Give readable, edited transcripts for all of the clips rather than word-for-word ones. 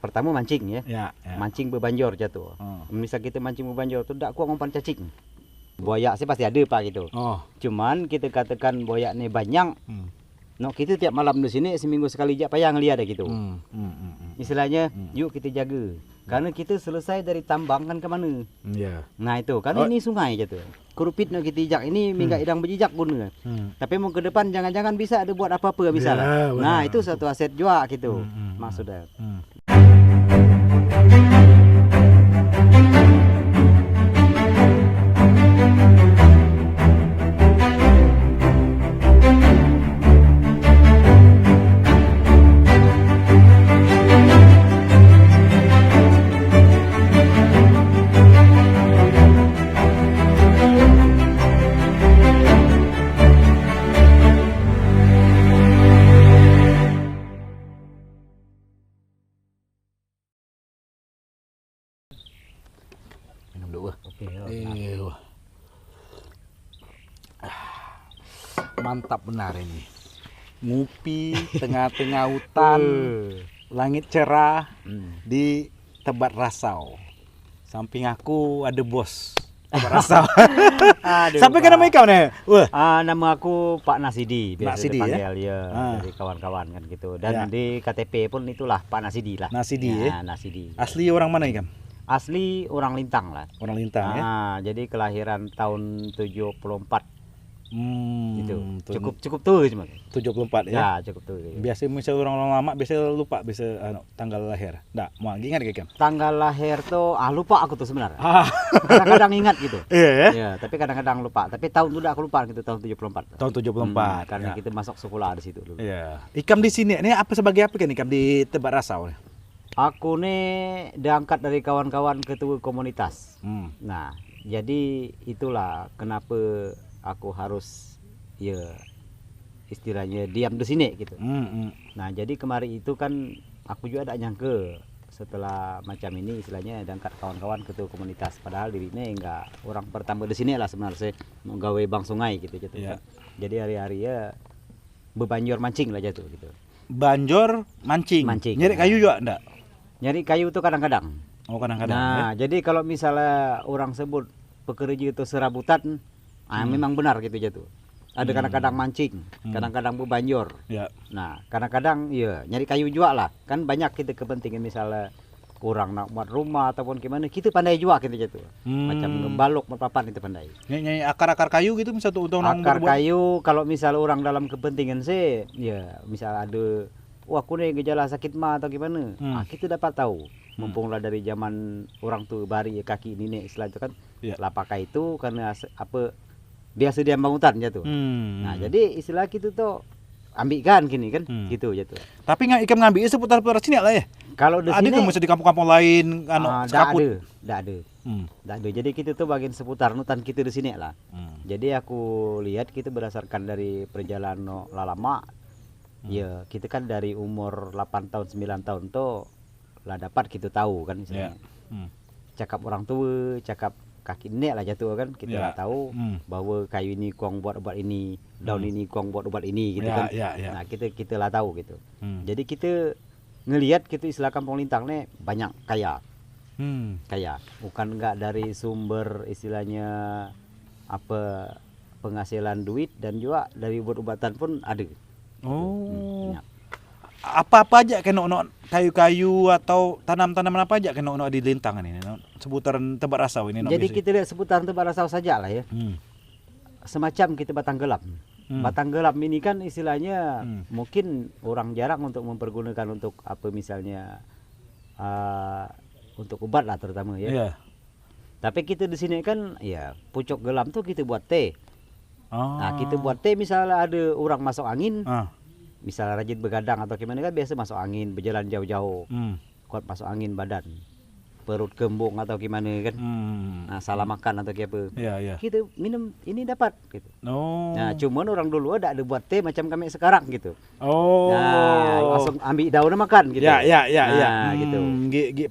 Pertama mancing ya. Ya. Mancing bebanjor jatuh. Misal kita mancing bebanjor tu tak kuat umpan cacing. Boyak sih pasti ada pak gitu. Cuman kita katakan boyak ni banyak. No, kita tiap malam di sini seminggu sekali je payah ngelihat dah gitu. Istilahnya yuk kita jaga. Karena kita selesai dari tambang kan ke mana? Nah itu kan ini sungai je tu. Kerupit nak kita ijak ini minggat idang berjijak guna. Tapi mau ke depan jangan-jangan bisa ada buat apa-apa bisa lah. Nah itu satu aset juga gitu. Maksudnya. Minum dulu. Mantap benar ini. Ngupi tengah-tengah hutan, langit cerah di Tebat Rasau. Samping aku ada bos Tebat Rasau. Sampai ke nama kau nih? Nama aku Pak Nasidi, biasa Nasidi, dipanggil ya, dari kawan-kawan kan gitu. Dan di KTP pun itulah Pak Nasidi lah. Nasidi ya. Nasidi. Asli orang mana ikan? Asli orang Lintang lah. Orang Lintang ya. Jadi kelahiran tahun 74. Itu cukup tuh cuma 74 ya. Ya, cukup tuh. Biasa misal orang lama biasa lupa tanggal lahir. Nggak, mau ingat kan? Tanggal lahir tuh lupa aku tuh sebenarnya. Kadang-kadang ingat gitu. Iya ya. Ya, tapi kadang-kadang lupa. Tapi tahun itu aku lupa gitu tahun 74. Tahun 74. Karena kita masuk sekolah di situ dulu. Iya. Ikam di sini ini apa sebagai apa kan ikam di Tebat Rasau? Aku nih diangkat dari kawan-kawan ketua komunitas. Nah, jadi itulah kenapa aku harus ya istilahnya diam di sini gitu. Nah, jadi kemarin itu kan aku juga tak nyangka setelah macam ini istilahnya diangkat kawan-kawan ketua komunitas. Padahal dirinya enggak orang pertama di sini lah sebenarnya mau gawe bang sungai gitu. Ya. Jadi hari-hari ya bebanjor mancing lah jatuh gitu. Banjor mancing. Nyari kayu juga enggak? Nyari kayu itu kadang-kadang. Oh, kadang-kadang. Nah, jadi kalau misalnya orang sebut pekerja itu serabutan, memang benar gitu jatuh. Ada kadang-kadang mancing, kadang-kadang bebanjor. Ya. Nah, kadang-kadang ya nyari kayu juga lah. Kan banyak kita kepentingan misalnya kurang nak buat rumah ataupun gimana, kita pandai juga gitu jatuh. Macam ngebalok, papan itu pandai. Nyari akar-akar kayu gitu misal untuk orang akar kayu kalau misalnya orang dalam kepentingan sih, ya misal ada aku nih gejala sakit mah atau gimana, kita dapat tahu. Mumpunglah dari zaman orang tua bari kaki nenek istilah itu kan, lah pakai itu karena apa biasa dia bangutan jatuh. Nah jadi istilah kita tuh ambilkan gini kan, gitu jatuh. Tapi nggak ikam ngambil seputar-putar sini lah ya. Kalau di sini ada kan di kampung-kampung lain, tidak ada. Jadi kita tuh bagian seputar nutan kita di sini lah. Jadi aku lihat kita berdasarkan dari perjalanan lama. Ya, kita kan dari umur 8 tahun 9 tahun tuh lah dapat kita tahu kan misalnya. Cakap orang tua, cakap kaki nenek lah jatuh kan, kita lah tahu bahwa kayu ini kuang buat obat ini, daun ini kuang buat obat ini gitu kan. Nah, kita lah tahu gitu. Jadi kita ngelihat gitu istilah kampung Lintang nih banyak kaya. Kaya, bukan enggak dari sumber istilahnya apa penghasilan duit dan juga dari obat-obatan pun ada. Apa-apa aja kena kayu-kayu atau tanam-tanaman apa aja kena di Lintang ini seputaran Tebat Rasau ini. Jadi kita lihat seputaran Tebat Rasau saja lah ya. Semacam kita Batang Gelap. Batang Gelap ini kan istilahnya mungkin orang jarang untuk mempergunakan untuk apa misalnya untuk obat lah terutama ya. Tapi kita di sini kan ya pucuk gelam tuh kita buat teh. Nah, kita buat teh misalnya ada orang masuk angin, misalnya rajin begadang atau gimana kan biasa masuk angin, berjalan jauh-jauh, kuat masuk angin badan, perut kembung atau gimana kan, nah salah makan atau apa, kita minum ini dapat gitu. Nah, cuman orang dulu ada buat teh macam kami sekarang gitu. Nah, langsung ambil daunnya makan gitu. Nah, gitu.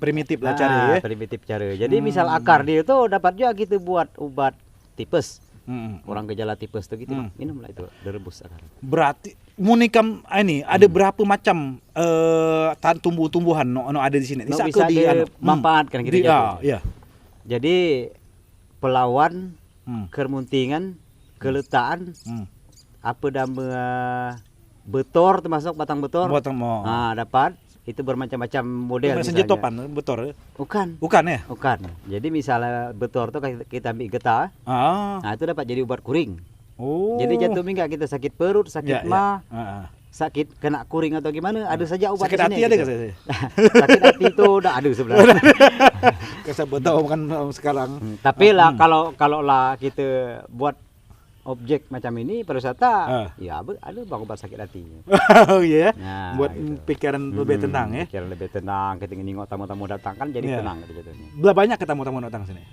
Primitif lah cara ya. Primitif cara. Jadi misal akar dia itu dapat juga kita buat obat tipes. Orang gejala tipes tuh gitu, minumlah itu, direbus akar. Berarti munikam ini ada berapa macam tumbuh-tumbuhan no ada di sini? No, bisa dimanfaatkan gitu. Iya. Jadi pelawan, kermuntingan, keletaan, apa nama betor termasuk batang betor. Nah, dapat itu bermacam-macam model. Misalnya topan betor. Bukan ya? Bukan. Jadi misalnya betor tuh kita ambil getah. Nah, itu dapat jadi obat kuring. Jadi jatuh minggat kita sakit perut, sakit mah, sakit kena kuring atau gimana, ada saja obat. Sakit hati ada gitu. Sakit hati itu udah ada sebenarnya. Kesebut tahu kan sekarang. Tapi lah kalau lah kita buat objek macam ini pariwisata, ya ada bang obat sakit hati. Oh iya. Nah, buat gitu. pikiran lebih tenang ya. Pikiran lebih tenang, kita nengok tamu-tamu datang kan jadi tenang gitu jatuhnya. Berapa banyak tamu-tamu datang sini?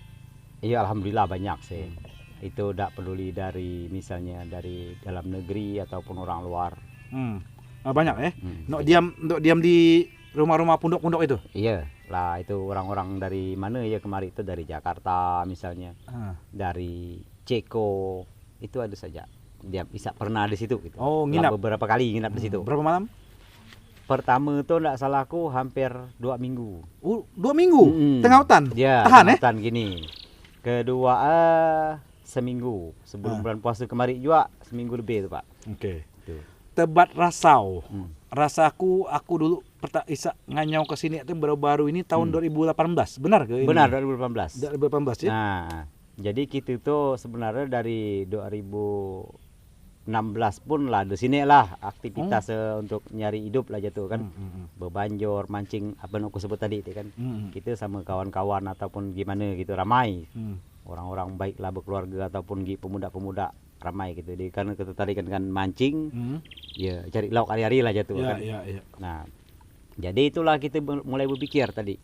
Iya, alhamdulillah banyak sih. Itu tidak peduli dari misalnya dari dalam negeri ataupun orang luar. Banyak ya. Nok diam di rumah-rumah pondok-pondok itu. Iya, lah itu orang-orang dari mana ya kemari itu dari Jakarta misalnya. Dari Ceko. Itu ada saja, dia bisa pernah di situ gitu. Nginap beberapa kali nginap di situ. Berapa malam? Pertama itu enggak salahku hampir 2 minggu. 2 minggu? Tengah hutan? Ya, tahan hutan gini. Kedua seminggu sebelum bulan puasa kemarin juga, seminggu lebih itu Pak. Oke. Tebat Rasau. Rasaku aku dulu isa nganyau ke sini itu baru-baru ini tahun 2018. Benar ke ini? Benar, 2018. 2018 ya. Nah, jadi kita itu sebenarnya dari 2016 pun lah di sini lah aktivitas untuk nyari hidup lah jatuh kan. Bebanjor, mancing apa yang aku sebut tadi itu kan. Kita sama kawan-kawan ataupun gimana gitu ramai. Orang-orang baik lah berkeluarga ataupun pemuda-pemuda ramai gitu. Jadi karena ketertarikan dengan mancing, ya cari lauk hari-hari lah jatuh kan. Nah, jadi itulah kita mulai berpikir tadi.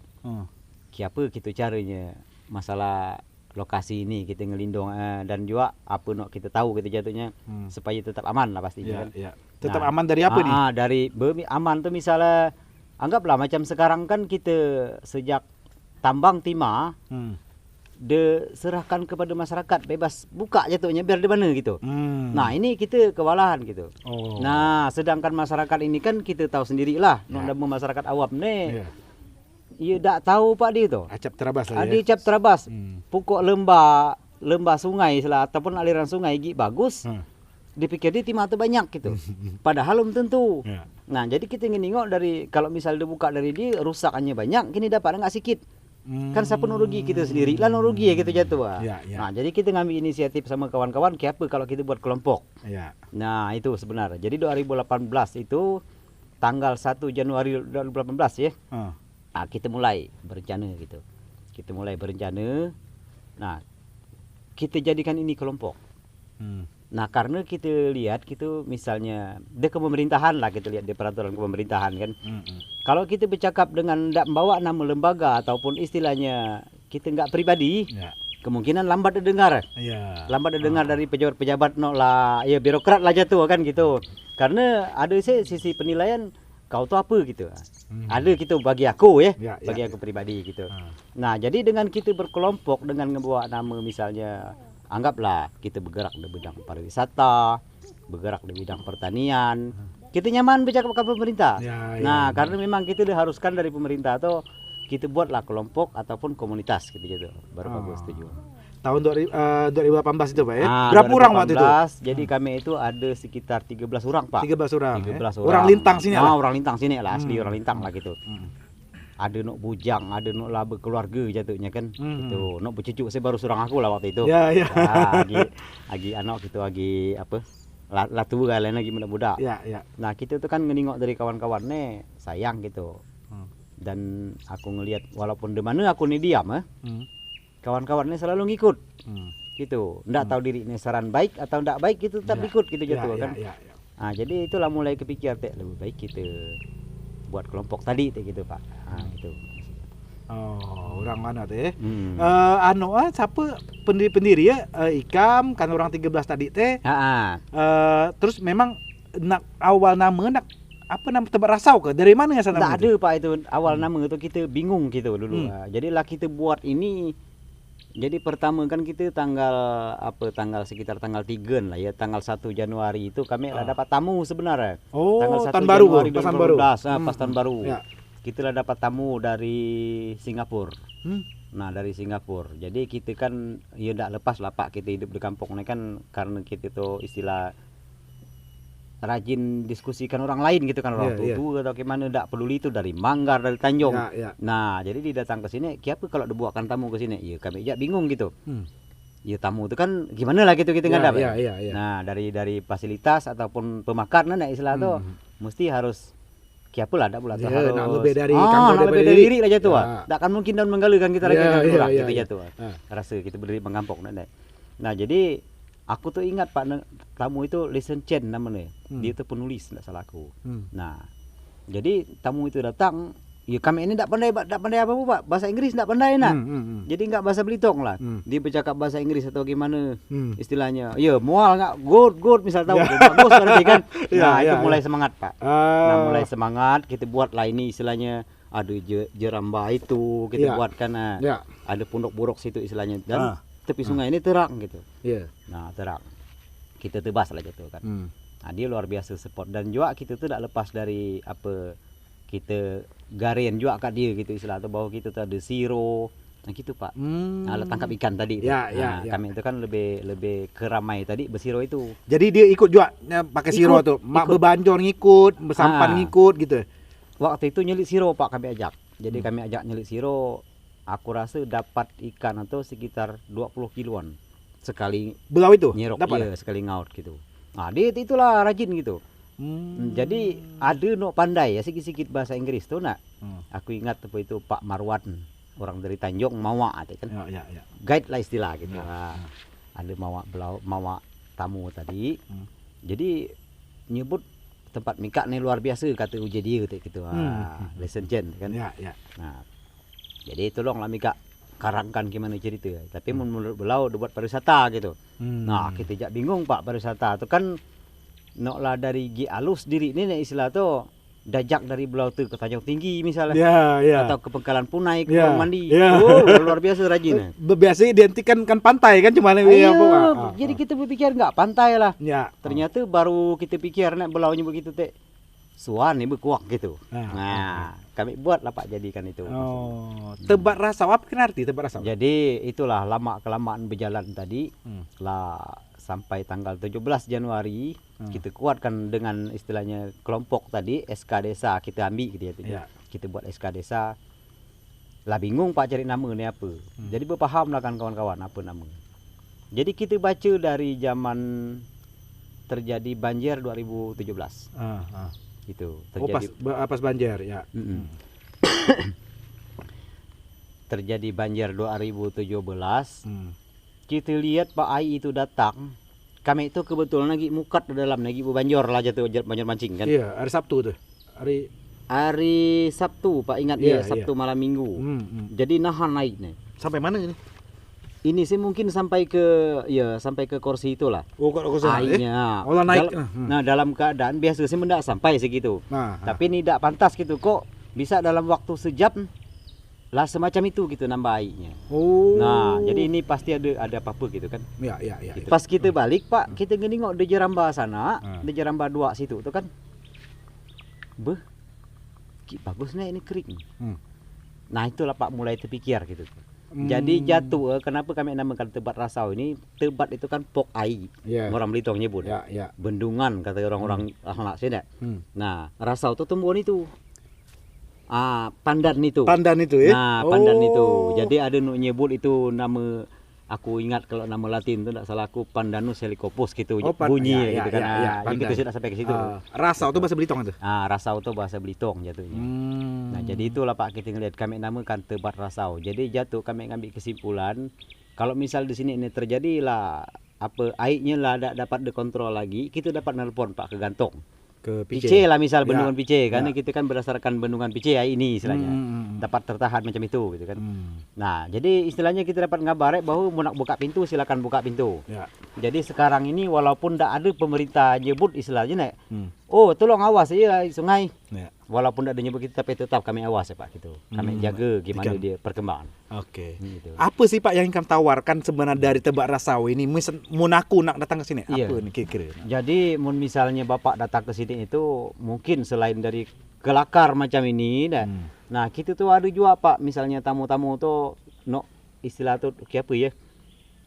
Kiapa kita caranya masalah lokasi ini kita ngelindung dan juga apa nak kita tahu kita jatuhnya supaya tetap aman lah pastinya kan. Tetap aman dari apa nih? Dari aman tuh misalnya anggaplah macam sekarang kan kita sejak tambang timah diserahkan kepada masyarakat bebas buka jatuhnya biar di mana gitu. Nah, ini kita kewalahan gitu. Nah, sedangkan masyarakat ini kan kita tahu sendirilah, masyarakat awam nih. Iya tak tahu Pak di itu. Acap terabas lah. Ada cap terabas. Pokok lembah sungai lah ataupun aliran sungai bagus. Dipikir dia timah tu banyak gitu. Padahal belum tentu. Nah, jadi kita ingin tengok dari kalau misal dibuka dari dia rusakannya banyak, kini dapat enggak sedikit. Kan siapa nurugi kita sendiri lah nurugi ya kita jatuh. Nah, jadi kita ngambil inisiatif sama kawan-kawan apa kalau kita buat kelompok. Nah, itu sebenarnya. Jadi 2018 itu tanggal 1 Januari 2018 ya. Nah, kita mulai berencana gitu. Kita mulai berencana. Nah, kita jadikan ini kelompok. Nah, karena kita lihat gitu misalnya di pemerintahan lah kita lihat di peraturan pemerintahan kan. Kalau kita bercakap dengan tidak membawa nama lembaga ataupun istilahnya kita enggak pribadi, kemungkinan lambat didengar. Lambat didengar dari pejabat-pejabat lah, ya birokrat lah jatuh kan gitu. Karena ada sisi penilaian kau tuh apa gitu. Ada gitu bagi aku bagi aku pribadi gitu. Nah, jadi dengan kita berkelompok dengan membawa nama misalnya anggaplah kita bergerak di bidang pariwisata, bergerak di bidang pertanian, kita nyaman bercakap dengan pemerintah. Nah, karena memang kita diharuskan dari pemerintah atau kita buatlah kelompok ataupun komunitas gitu baru bagus setuju. Tahun 2018 itu Pak ya? Berapa orang waktu itu? Jadi kami itu ada sekitar 13 orang Pak. 13 orang. 13 orang. Orang Lintang sini lah. Orang Lintang sini lah, asli orang Lintang lah gitu. Ada nok bujang, ada nok lah berkeluarga jatuhnya kan. Itu nok bercucuk saya baru seorang aku lah waktu itu. Lagi anak gitu lagi apa? Latu lain lagi budak-budak. Nah, kita tuh kan ngeningok dari kawan-kawan nih, sayang gitu. Dan aku ngelihat walaupun di mana aku nih diam kawan-kawannya selalu ngikut gitu, ndak tahu diri ini saran baik atau ndak baik gitu tetap ikut gitu jatuh kan. Nah, jadi itulah mulai kepikir lebih baik kita buat kelompok tadi gitu Pak. Gitu. Orang mana teh? Siapa pendiri-pendiri ya? Ikam kan orang 13 tadi teh. Terus memang awal nama apa nama Tebat Rasau ke? Dari mana ya sana? Tak ada Pak itu awal nama itu kita bingung gitu dulu. Jadilah kita buat ini Jadi pertama kan kita tanggal sekitar tanggal 3 lah ya, tanggal 1 Januari itu kami lah dapat tamu sebenarnya. Oh, Tanggal 1 tahun baru, Januari pas tahun baru. 2012, pas tahun baru. Ya. Kita lah dapat tamu dari Singapura. Hmm. Nah, dari Singapura. Jadi kita kan ya ndak lepas lah Pak, kita hidup di kampung ini kan karena kita tuh istilah rajin diskusikan orang lain gitu kan, orang tua atau gimana, ndak peduli itu dari Manggar, dari Tanjung. Nah, jadi dia datang ke sini, kenapa kalau dibuatkan tamu ke sini? Ya kami aja bingung gitu. Ya tamu itu kan gimana lah gitu kita nggak dapat. Nah, dari fasilitas ataupun pemakanan istilah tuh mesti harus kiapa lah, ndak pula harus lebih dari lebih dari diri lah jatuh. Ndak kan mungkin dan menggalikan kita lagi kan gitu jatuh. Rasa kita berdiri mengampok ndak. Nah, jadi aku tuh ingat Pak, tamu itu Listen Chen namanya. Dia itu penulis, tidak salah aku. Nah, jadi tamu itu datang, ya kami ini tidak pandai apa Pak, bahasa Inggris tidak pandai nak. Jadi nggak bahasa Belitung lah. Dia bercakap bahasa Inggris atau gimana istilahnya. Ya mual nggak, good misal tahu, bagus berarti kan. Nah itu mulai semangat Pak. Nah mulai semangat, kita buat lah ini istilahnya. Ada jeramba itu kita buat kan. Ada pondok buruk situ istilahnya. Dan tepi sungai ini terang gitu. Nah terang, kita tebas lah gitu kan. Nah dia luar biasa support, dan juga kita tuh tidak lepas dari apa kita garian juga kat dia gitu istilah tuh, bahwa kita tuh ada siro, nah gitu Pak. Nah tangkap ikan tadi. Kami itu kan lebih keramai tadi bersiro itu. Jadi dia ikut juga pakai siro tuh, mak berbanjor ngikut, bersampan ngikut gitu. Waktu itu nyelik siro Pak kami ajak. Jadi kami ajak nyelik siro. Aku rasa dapat ikan atau sekitar 20 kiloan sekali belau itu nyerok, dapat sekali ngaut gitu. Nah dia itulah rajin gitu. Jadi ada nok pandai ya sikit-sikit bahasa Inggris tuh nak. Aku ingat apa itu Pak Marwan, orang dari Tanjung, Mawa kan. Guide lah istilah gitu. Ada Mawa tamu tadi. Jadi nyebut tempat mikak nih luar biasa kata uji dia gitu. Listen Chen kan. Nah, jadi tolonglah Mika karangkan gimana cerita. Tapi menurut beliau buat pariwisata gitu. Nah kita jak bingung Pak, pariwisata itu kan nok lah dari alus diri ini istilah tuh dajak dari beliau tuh ke Tanjung Tinggi misalnya. Atau ke Pengkalan Punai, ke Pulau Mandi. Oh luar biasa rajin. Biasanya identikan kan pantai kan cuma jadi kita berpikir nggak pantai lah. Ternyata baru kita pikir nek beliau nyebut gitu teh. Suan ini berkuak gitu. Nah, kami buat lah Pak jadikan itu. Tebat Rasau, apa kan arti Tebat Rasau? Jadi itulah lama kelamaan berjalan tadi lah sampai tanggal 17 Januari kita kuatkan dengan istilahnya kelompok tadi SK Desa kita ambil gitu ya. Kita buat SK Desa. Lah bingung Pak cari nama ini apa. Jadi berpaham lah kan kawan-kawan apa nama. Jadi kita baca dari zaman terjadi banjir 2017. Gitu terjadi pas banjir ya. Terjadi banjir 2017. Kita lihat Pak Ai itu datang, kami itu kebetulan lagi mukat di dalam lagi banjir lah jatuh banjir mancing kan. Iya, hari Sabtu tuh. Hari Sabtu Pak ingat Sabtu malam Minggu. Jadi nahan naik nih. Sampai mana ini? Ini sih mungkin sampai ke kursi itulah. Oh, kok kursi airnya. Naik. Nah, dalam keadaan biasa sih mendak sampai segitu. Tapi ini tidak pantas gitu kok bisa dalam waktu sejam lah semacam itu gitu nambah airnya. Nah, jadi ini pasti ada apa-apa gitu kan. Gitu. Pas kita balik Pak, kita nengok di Jeramba sana, di Jeramba 2 situ tuh kan. Bagusnya ini kering. Nah, itulah Pak mulai terpikir gitu. Jadi jatuh, kenapa kami namakan Tebat Rasau ini? Tebat itu kan pok air, orang Belitung nyebut. Bendungan kata orang-orang anak sini. Nah, Rasau itu tumbuhan itu. Pandan itu. Ya. Nah, pandan itu. Jadi ada nyebut itu nama, aku ingat kalau nama Latin itu tidak salah aku Pandanus helicopus gitu bunyi gitu kan. Jadi kita sudah sampai ke situ. Rasau itu bahasa Belitung itu. Rasau itu bahasa Belitung jatuhnya. Nah, jadi itulah Pak kita ngelihat kami namakan Tebat Rasau. Jadi jatuh kami ngambil kesimpulan kalau misal di sini ini terjadi lah apa airnya lah dapat dikontrol lagi, kita dapat nelpon Pak ke Gantong. Ke Pice lah misal bendungan Pice karena kita kan berdasarkan bendungan Pice ini istilahnya dapat tertahan macam itu gitu kan. Nah jadi istilahnya kita dapat ngabar bahwa mau nak buka pintu silakan buka pintu. Jadi sekarang ini walaupun tidak ada pemerintah nyebut istilahnya nek Oh, tolong awas ya sungai. Ya. Walaupun tidak nyebut kita, tapi tetap kami awas ya Pak gitu. Kami jaga gimana ikan. dia perkembangan. Oke. Gitu. Apa sih Pak yang ingin tawarkan sebenarnya dari Tebak Rasau ini? Mun aku nak datang ke sini, Iya. apa nih kira-kira? Jadi misalnya Bapak datang ke sini itu mungkin selain dari kelakar macam ini dah. Nah, kita tuh ada juga Pak, misalnya tamu-tamu tuh no istilah tuh kayak apa ya?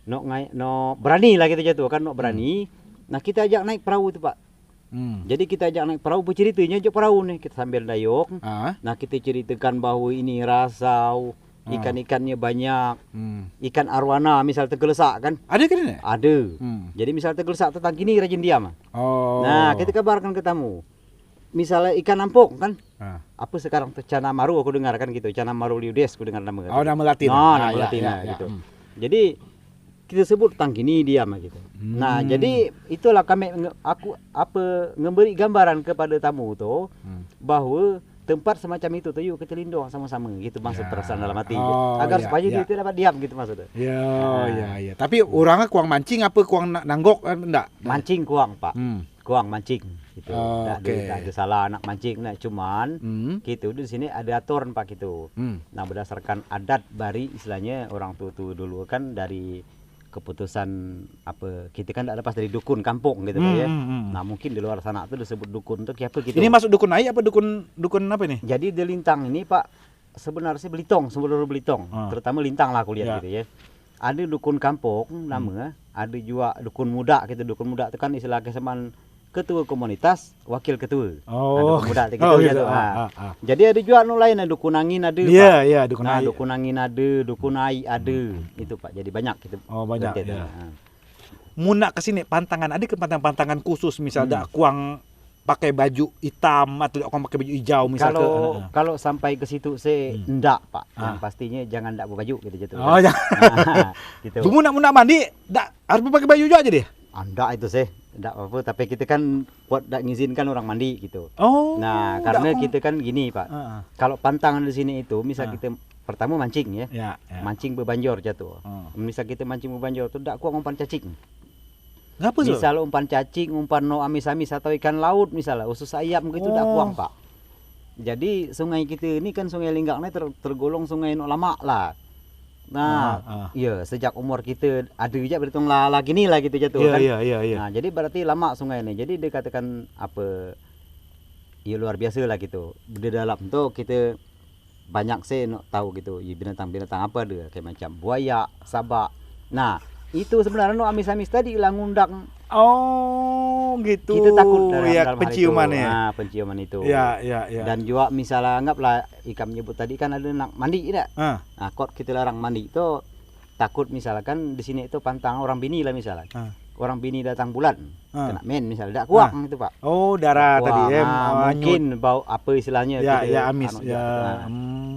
No berani lah kita jatuh kan, no berani. Nah, kita ajak naik perahu tuh Pak. Jadi kita ajak naik perahu, berceritanya ajak perahu nih, kita sambil dayung. Nah, kita ceritakan bahwa ini Rasau, ikan-ikannya banyak. Ikan arwana misal tergelesak kan? Ada kan ini? Ada. Jadi misal tergelesak tentang gini rajin diam. Oh. Nah, kita kabarkan ke tamu. Misalnya ikan nampok kan? Apa sekarang tuh cana maru aku dengar kan gitu, cana maru liudes aku dengar nama. Oh, nama Latin. Nah, nama Latin gitu. Jadi kita sebut tentang gini diam gitu. Nah, jadi itulah aku memberi gambaran kepada tamu tuh bahwa tempat semacam itu tuh yuk kita lindung sama-sama gitu maksud perasaan dalam hati agar supaya dia itu dapat diam gitu maksudnya. Ya. Tapi orangnya kuang mancing apa kuang nanggok enggak? Mancing kuang Pak. Kuang mancing gitu. Oke. Tidak ada salah anak mancing nah cuman gitu di sini ada aturan Pak gitu. Nah, berdasarkan adat bari istilahnya orang tua dulu kan dari keputusan apa kita kan tidak lepas dari dukun kampung gitu Pak ya. Nah, mungkin di luar sana tuh disebut dukun tuh kayak apa gitu. Ini masuk dukun air apa dukun apa ini? Jadi di Lintang ini Pak sebenarnya Belitong, seluruh Belitong, terutama Lintang lah aku lihat gitu ya. Ada dukun kampung nama, ada juga dukun muda gitu. Dukun muda itu kan istilah kesamaan ketua komunitas, wakil ketua. Dukun muda gitu gitu. Jadi ada juga lain ada dukun angin ada Pak. Iya, dukun Nah, air. dukun angin ada, dukun ai ada. Itu Pak. Jadi banyak gitu. Oh, banyak gitu. ya. Mun nak ke sini pantangan ada ke pantangan khusus misal dak kuang pakai baju hitam atau kuang pakai baju hijau misal kalau sampai ke situ saya enggak Pak. Yang pastinya jangan enggak berbaju gitu gitu. Oh, jangan. Gitu. Mun nak mandi dak harus pakai baju juga aja deh. Enggak itu sih. Enggak apa-apa, tapi kita kan buat enggak ngizinkan orang mandi gitu. Oh. Nah, karena kita kan gini, Pak. Kalau pantangan di sini itu misal kita pertama mancing ya. Mancing bebanjor jatuh. Misal kita mancing bebanjor itu enggak kuat umpan cacing. Ngapa sih? Misal umpan cacing, umpan no amis-amis atau ikan laut misalnya, usus ayam gitu enggak kuang, Pak. Jadi sungai kita ini kan Sungai Linggaknya tergolong sungai no lama lah. Nah, iya sejak umur kita ada juga berhitung lagi nih lah gitu jatuh kan. Iya. Nah, jadi berarti lama sungai ini. Jadi dikatakan apa? Ya luar biasa lah gitu. Di dalam tuh kita banyak sih tahu gitu. Ya, binatang-binatang apa dia kayak macam buaya, sabak. Nah, itu sebenarnya amis-amis tadi lah ngundang. Oh, gitu. Kita takut dalam penciuman ya. Nah, penciuman itu. Iya. Dan juga misalnya anggaplah ikan menyebut tadi kan ada nak mandi tidak? Nah, kok kita larang mandi itu takut misalkan di sini itu pantang orang bini lah misalnya. Orang bini datang bulan kena men misalnya tidak kuat itu Pak. Oh, darah tadi ya. Mungkin bau apa istilahnya amis ya.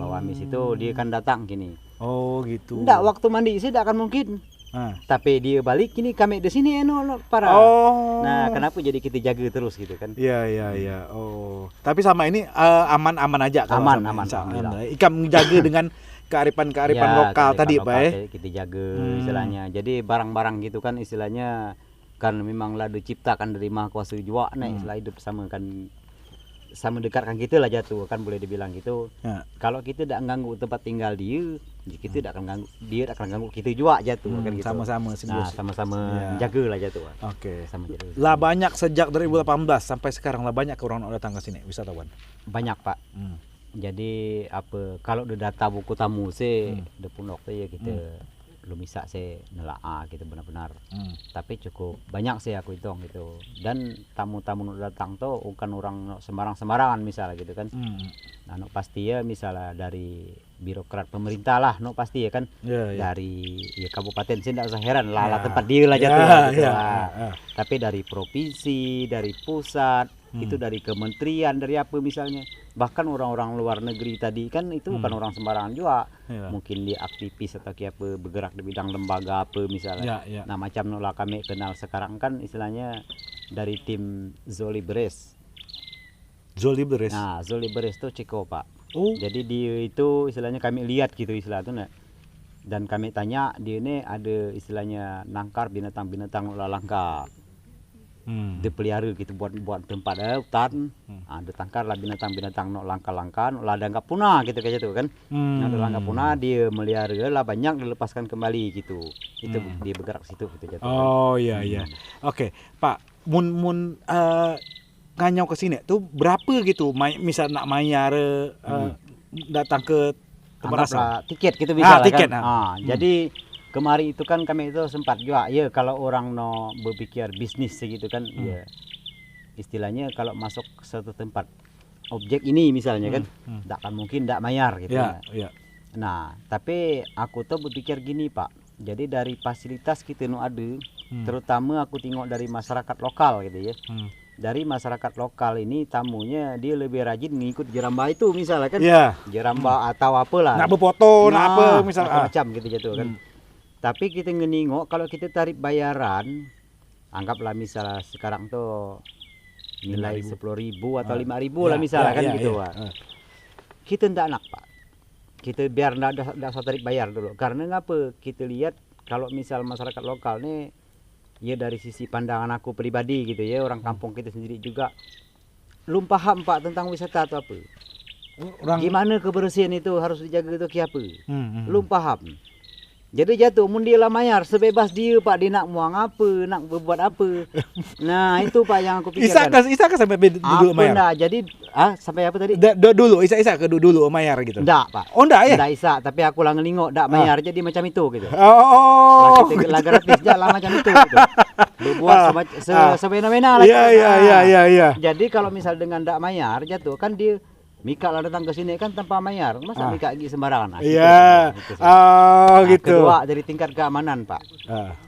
Bau amis itu dia kan datang gini. Oh, gitu. Tidak waktu mandi sih tidak akan mungkin. Tapi dia balik ini kami di sini para. Oh. Nah, kenapa jadi kita jaga terus gitu kan? Iya. Oh. Tapi sama ini aman aja kalau aman. Ikan menjaga dengan kearifan lokal tadi Pak ya. Kita jaga istilahnya. Jadi barang-barang gitu kan istilahnya kan memanglah diciptakan dari Maha Kuasa jua istilah hidup sama kan sama dekatkan kita lah jatuh kan boleh dibilang gitu. Kalau kita tidak ganggu tempat tinggal dia, kita tidak akan ganggu dia, tidak akan ganggu kita juga jatuh kan gitu. Sama-sama sama-sama jaga lah jatuh. Oke. Sama jaga. Lah banyak sejak 2018 sampai sekarang lah banyak orang datang ke sini wisatawan. Banyak Pak. Jadi apa kalau di data buku tamu sih di pondok ya kita belum bisa sih nelaah gitu benar-benar. Tapi cukup banyak sih aku hitung gitu. Dan tamu-tamu datang tuh bukan orang sembarang-sembarangan misalnya gitu kan. Nah, pasti ya misalnya dari birokrat pemerintah lah, pasti ya kan. Dari ya kabupaten sih tidak usah heran lah tempat dia lah jatuh. Tapi dari provinsi, dari pusat, itu dari kementerian, dari apa misalnya. Bahkan orang-orang luar negeri tadi kan itu bukan orang sembarangan juga. Mungkin dia aktivis atau kayak apa bergerak di bidang lembaga apa misalnya. Nah, macam lah kami kenal sekarang kan istilahnya dari tim Zolibres. Nah, Zolibres itu Ciko Pak. Jadi dia itu istilahnya kami lihat gitu istilah itu dan kami tanya dia ini ada istilahnya nangkar binatang-binatang langka. Dia pelihara gitu buat tempat hutan. Dia tangkar lah binatang-binatang nok langka-langka, nok ladang nggak punah gitu kayak gitu kan. Nok langka punah dia melihara lah banyak dilepaskan kembali gitu. Itu dia bergerak situ gitu jatuh. Oh iya iya. Oke, Pak, mun nganyau ke sini tuh berapa gitu misal nak mayar datang ke tempat asal? Anggaplah tiket gitu bisa lah tiket, kan. Jadi kemarin itu kan kami itu sempat juga ya kalau orang no berpikir bisnis segitu kan ya istilahnya kalau masuk ke suatu tempat objek ini misalnya kan tidak akan mungkin tidak bayar gitu ya. Nah tapi aku tuh berpikir gini Pak, jadi dari fasilitas kita no ada terutama aku tengok dari masyarakat lokal gitu ya. Dari masyarakat lokal ini tamunya dia lebih rajin ngikut jeramba itu misalnya kan jeramba atau apalah nak berfoto nak apa misalnya macam gitu jatuh kan. Tapi kita ngeningok kalau kita tarik bayaran, anggaplah misalnya sekarang tuh nilai 10.000 atau 5.000 lah misalnya kan gitu. Kita ndak nak Pak. Kita biar ndak usah tarik bayar dulu. Karena ngapa? Kita lihat kalau misal masyarakat lokal nih, ya dari sisi pandangan aku pribadi gitu ya, orang kampung kita sendiri juga belum paham Pak tentang wisata atau apa. Gimana kebersihan itu harus dijaga itu kayak apa? Belum paham. Jadi jatuh mun dia lah mayar sebebas dia Pak, dia nak muang apa, nak berbuat apa. Nah, itu Pak yang aku pikirkan. Isa sampai dulu mayar. Enggak, jadi sampai apa tadi? Dulu Isa ke dulu mayar gitu. Enggak, Pak. Oh, enggak ya? Enggak Isa, tapi aku lah ngelingok enggak mayar jadi macam itu gitu. Oh. Kita lah gratis lah macam itu gitu. Lu buat semena-mena lah. Iya. Jadi kalau misal dengan enggak mayar jatuh kan dia Mika lah datang ke sini kan tanpa bayar, masa Mika pergi sembarangan? Iya. Gitu. Kedua dari tingkat keamanan Pak.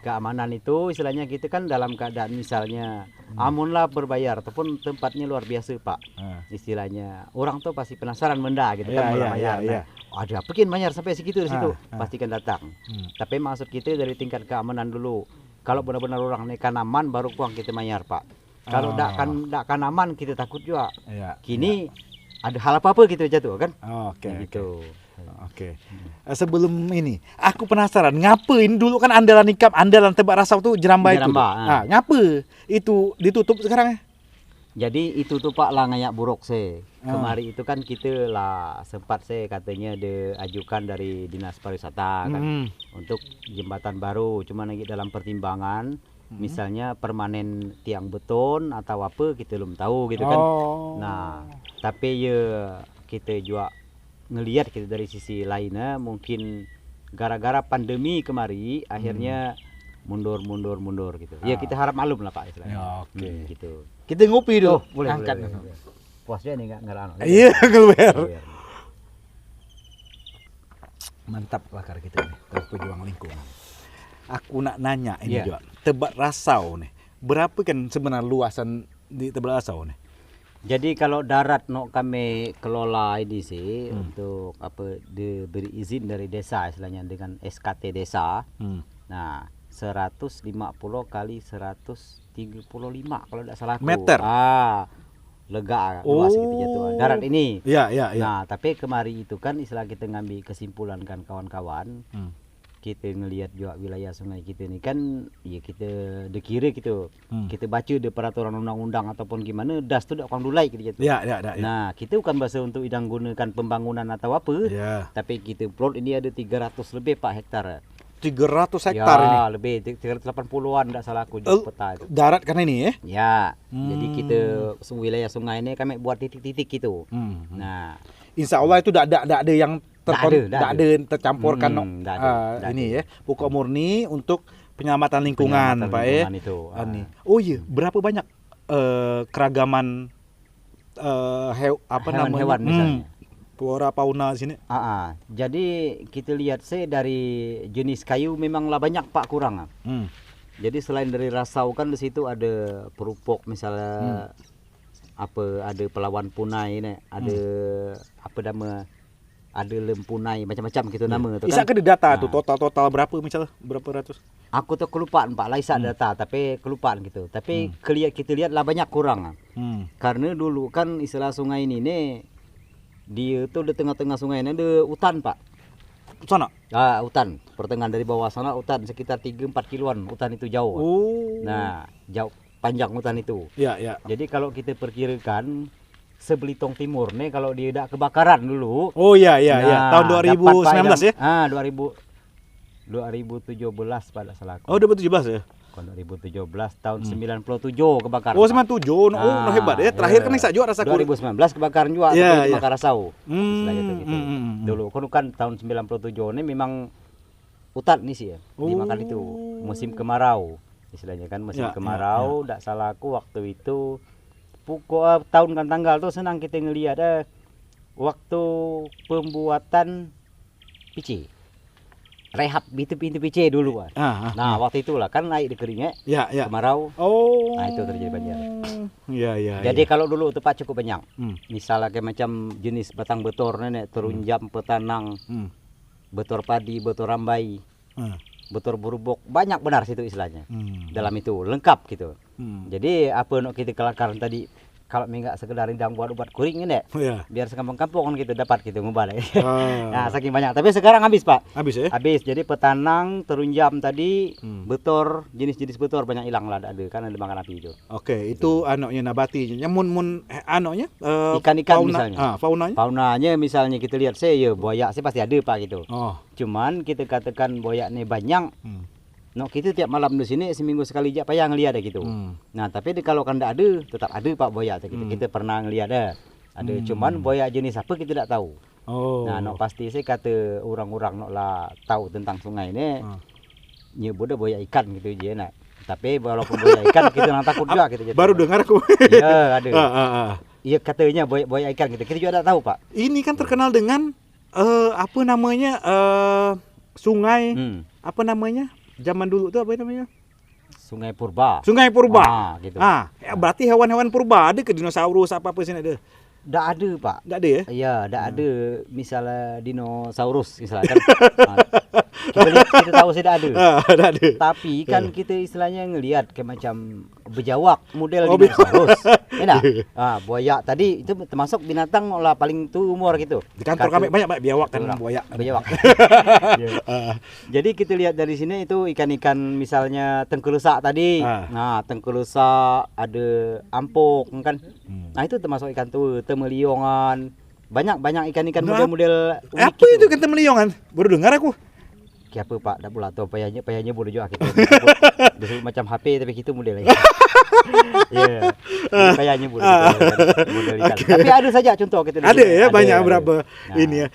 Keamanan itu istilahnya kita kan dalam keadaan misalnya amunlah berbayar ataupun tempatnya luar biasa Pak. Istilahnya orang tuh pasti penasaran benda gitu kan mulai bayar. Ada apa kan bayar sampai segitu di situ pastikan datang. Tapi maksud kita dari tingkat keamanan dulu. Kalau benar-benar orang nekan aman baru puang kita bayar Pak. Kalau ndak kan aman kita takut juga. Kini ada hal apa gitu jatuh kan? Oke. Gitu. Oke. Sebelum ini, aku penasaran ngapain dulu kan andalan Tebak Rasau tuh jeramba itu. Ngapa itu ditutup sekarang ya? Jadi itu tuh Pak lah ngayak buruk sih. Kemarin itu kan kita lah sempat sih katanya diajukan dari Dinas Pariwisata kan untuk jembatan baru. Cuma lagi dalam pertimbangan misalnya permanen tiang beton atau apa kita belum tahu gitu kan. Nah, tapi ya kita juga ngelihat kita dari sisi lainnya mungkin gara-gara pandemi kemari akhirnya mundur gitu. Ya kita harap maklum lah Pak istilahnya. Gitu. Kita ngopi dulu. Boleh. Angkat. Puasnya nih enggak Iya, ngeluar. Mantap bakar kita nih, pejuang lingkungan. Aku nak nanya ini juga. Tebak Rasau nih. Berapa kan sebenarnya luasan di Tebak Rasau nih? Jadi kalau darat no kami kelola ini sih untuk apa diberi izin dari desa istilahnya dengan SKT desa. Nah, 150 kali 135 kalau tidak salah aku. Meter. Lega luas gitu jatuh. Darat ini. Iya. Nah, tapi kemarin itu kan istilah kita ngambil kesimpulan kan kawan-kawan. Kita ngelihat juga wilayah sungai kita ini kan ya kita dikira gitu. Kita baca di peraturan undang-undang ataupun gimana das tuh akan dulai gitu jatuh. Nah, kita bukan bahasa untuk idang gunakan pembangunan atau apa. Tapi kita plot ini ada 300 lebih Pak hektar. 300 hektar ini. Ya, lebih 380-an enggak salah aku di peta itu. Darat kan ini ya? Ya. Jadi kita wilayah sungai ini kami buat titik-titik gitu. Nah, insya Allah itu tidak ada yang tercampurkan ini ya. Pokok murni untuk penyelamatan lingkungan Pak ya. Oh iya, berapa banyak keragaman hewan misalnya. Flora fauna sini. Jadi kita lihat dari jenis kayu memanglah banyak Pak kurang. Jadi selain dari Rasau kan di situ ada perupok misalnya ada pelawan punai ini, ada apa nama ada lempunai macam-macam gitu nama tu kan. Bisa ke data tuh total berapa misalnya berapa ratus? Aku tuh kelupaan Pak, lah isa data tapi kelupaan gitu. Tapi kita lihat lah banyak kurang. Karena dulu kan istilah sungai ini nih dia tuh di tengah-tengah sungai ini ada hutan Pak. Sana? Hutan. Pertengahan dari bawah sana hutan sekitar 3-4 kiloan. Hutan itu jauh. Nah, jauh panjang hutan itu. Ya, ya. Jadi kalau kita perkirakan Sebelitung Timur nih kalau dia udah kebakaran dulu. Oh iya, iya, iya. Tahun dapat 2019 ya? 2017 pada salah. Oh, 2017 ya? Tahun 2017 tahun 97 kebakaran. Oh, 97. Oh, hebat ya. Terakhir kan juga rasa 2019 kebakaran juga Iya, di iya. Makarasau. Istilahnya tuh gitu. Dulu kan tahun 97 ini memang hutan nih sih ya. Dimakan itu musim kemarau. Istilahnya kan musim kemarau, enggak salah aku waktu itu pukul tahun kan tanggal tuh senang kita ngelihat waktu pembuatan PC. Rehab pintu PC dulu kan. Nah, waktu itulah kan naik di keringnya. Ya, ya. Kemarau. Oh. Nah, itu terjadi banjir. Iya, iya. Jadi kalau dulu itu Pak cukup banyak. Misalnya kayak macam jenis batang betor nenek, terunjam, petanang, betor padi, betor rambai, betor burubok, banyak benar situ istilahnya. Dalam itu lengkap gitu. Jadi apa nak kita kelakaran tadi kalau enggak sekedar indang buat obat kuring ini biar sekampung-kampung kan gitu dapat gitu ngubah. Nah, saking banyak. Tapi sekarang habis, Pak. Habis ya? Habis. Jadi petanang, terunjam tadi, betor, jenis-jenis betor banyak hilang lah ada kan ada makan api itu. Oke, itu anaknya nabati. Yang anaknya ikan-ikan misalnya. Faunanya? Faunanya misalnya kita lihat ya buaya sih pasti ada Pak gitu. Oh. Cuman kita katakan buaya nih banyak. No, kita tiap malam di sini seminggu sekali aja payah ngelihat gitu. Nah, tapi kalau kan tidak ada, tetap ada Pak buaya gitu. Kita pernah ngelihat ada. Cuman buaya jenis apa kita tidak tahu. Oh. Nah, no pasti sih kata orang-orang no lah tahu tentang sungai ini. Nyebutnya buaya ikan gitu aja nah. Tapi walaupun buaya ikan kita nang takut juga gitu. Baru dengar aku. Iya, ada. Iya katanya buaya ikan gitu. Kita juga tidak tahu, Pak. Ini kan terkenal dengan apa namanya? Sungai apa namanya? Zaman dulu tuh apa namanya? Sungai Purba. Sungai Purba. Gitu. Berarti hewan-hewan purba ada ke dinosaurus apa sini ada? Nggak ada, Pak. Nggak ada ya? Iya, nggak ada. Misalnya dinosaurus misalnya kan. kita tahu sih nggak ada. Nggak ada. Tapi kan kita istilahnya ngelihat kayak macam bejawak model dinosaurus. Enak. Buaya tadi itu termasuk binatang lah paling tua umur gitu. Di kantor kami banyak Pak biawak dan buaya. Bejawak. Jadi kita lihat dari sini itu ikan-ikan misalnya tengkurusak tadi. Nah, tengkurusak ada ampok kan. Nah, itu termasuk ikan tua, temeliongan. Banyak ikan-ikan model-model unik. Apa itu ikan temeliongan? Baru dengar aku. Apa Pak, dak pula tahu payahnya boleh juga kita. Disebut macam HP tapi kita model lagi. Iya. Payahnya boleh model ikan. Tapi ada saja contoh kita. Ada ya banyak berapa ini ya.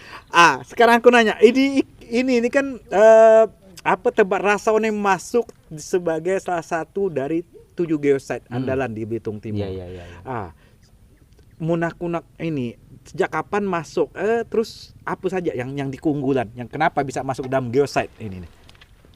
Sekarang aku nanya, ini kan apa Tebak Rasau ini masuk sebagai salah satu dari 7 geosite andalan di Belitung Timur. Iya. Munak-munak ini sejak kapan masuk? Terus apa saja yang dikeunggulan? Yang kenapa bisa masuk dalam geosite ini nih?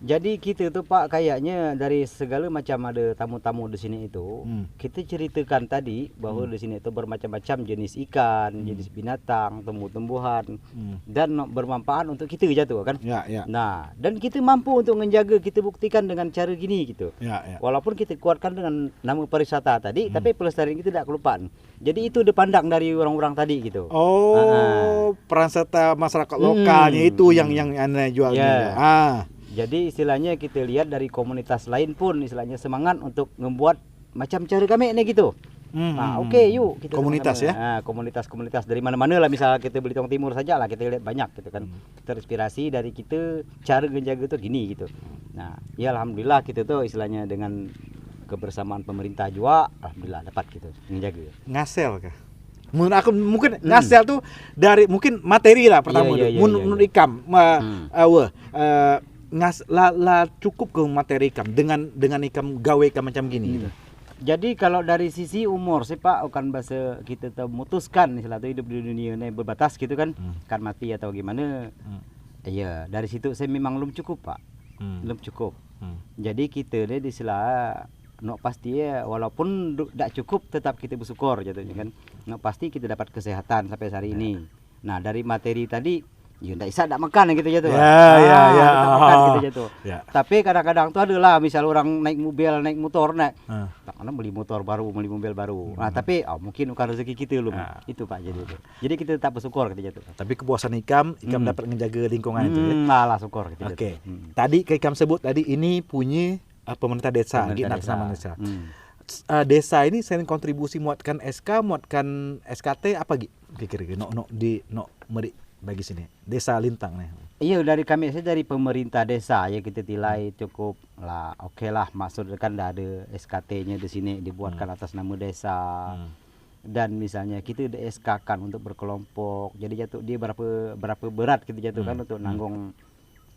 Jadi kita tuh Pak kayaknya dari segala macam ada tamu-tamu di sini itu kita ceritakan tadi bahwa di sini itu bermacam-macam jenis ikan, jenis binatang, tumbuh-tumbuhan dan bermanfaat untuk kita jatuh kan. Ya. Nah, dan kita mampu untuk menjaga, kita buktikan dengan cara gini gitu. Ya. Walaupun kita kuatkan dengan nama pariwisata tadi, tapi pelestarian kita tidak kelupaan. Jadi itu dipandang dari orang-orang tadi gitu. Oh, peran serta masyarakat lokalnya itu yang Anda jualnya. Jadi istilahnya kita lihat dari komunitas lain pun istilahnya semangat untuk membuat macam cara kami ini gitu. Yuk kita komunitas sama-sama. Komunitas dari mana-mana lah, misalnya kita Belitung Timur saja lah kita lihat banyak gitu kan. Terinspirasi dari kita cara menjaga itu gini gitu. Nah, ya alhamdulillah kita tuh istilahnya dengan kebersamaan pemerintah juga alhamdulillah dapat gitu menjaga. Ngasel kah? Menurut aku mungkin ngasel tuh dari mungkin materi lah pertama tuh. Menurut ikam cukup ke materi ikam dengan ikam gawe ikam macam gini gitu. Jadi kalau dari sisi umur sih Pak, akan bahasa kita memutuskan istilah itu hidup di dunia ini berbatas gitu kan, kan mati atau gimana. Iya, dari situ saya memang belum cukup Pak, belum cukup. Jadi kita ini istilah pasti ya walaupun tidak cukup tetap kita bersyukur jatuhnya kan. Pasti kita dapat kesehatan sampai hari ini. Nah dari materi tadi ya tidak makan gitu jatuh. Makan gitu jatuh. Tapi kadang-kadang tuh adalah misal orang naik mobil, naik motor karena beli motor baru, beli mobil baru. Nah, tapi mungkin bukan rezeki kita loh. Itu Pak jadi itu. Jadi kita tetap bersyukur gitu jatuh. Tapi kepuasan ikam dapat menjaga lingkungan itu ya. Lah syukur gitu. Oke. Tadi ikam sebut tadi ini punya pemerintah desa, Gitnat Sama Desa. desa ini selain kontribusi muatkan SK, muatkan SKT apa Gi? Kira-kira no meri bagi sini. Desa Lintang nih. Iya, dari kami sih, dari pemerintah desa ya kita tilai cukup lah, oke lah, maksud kan dah ada SKT-nya di sini dibuatkan atas nama desa. Dan misalnya kita di SK kan untuk berkelompok, jadi jatuh dia berapa berat kita jatuh kan untuk nanggung,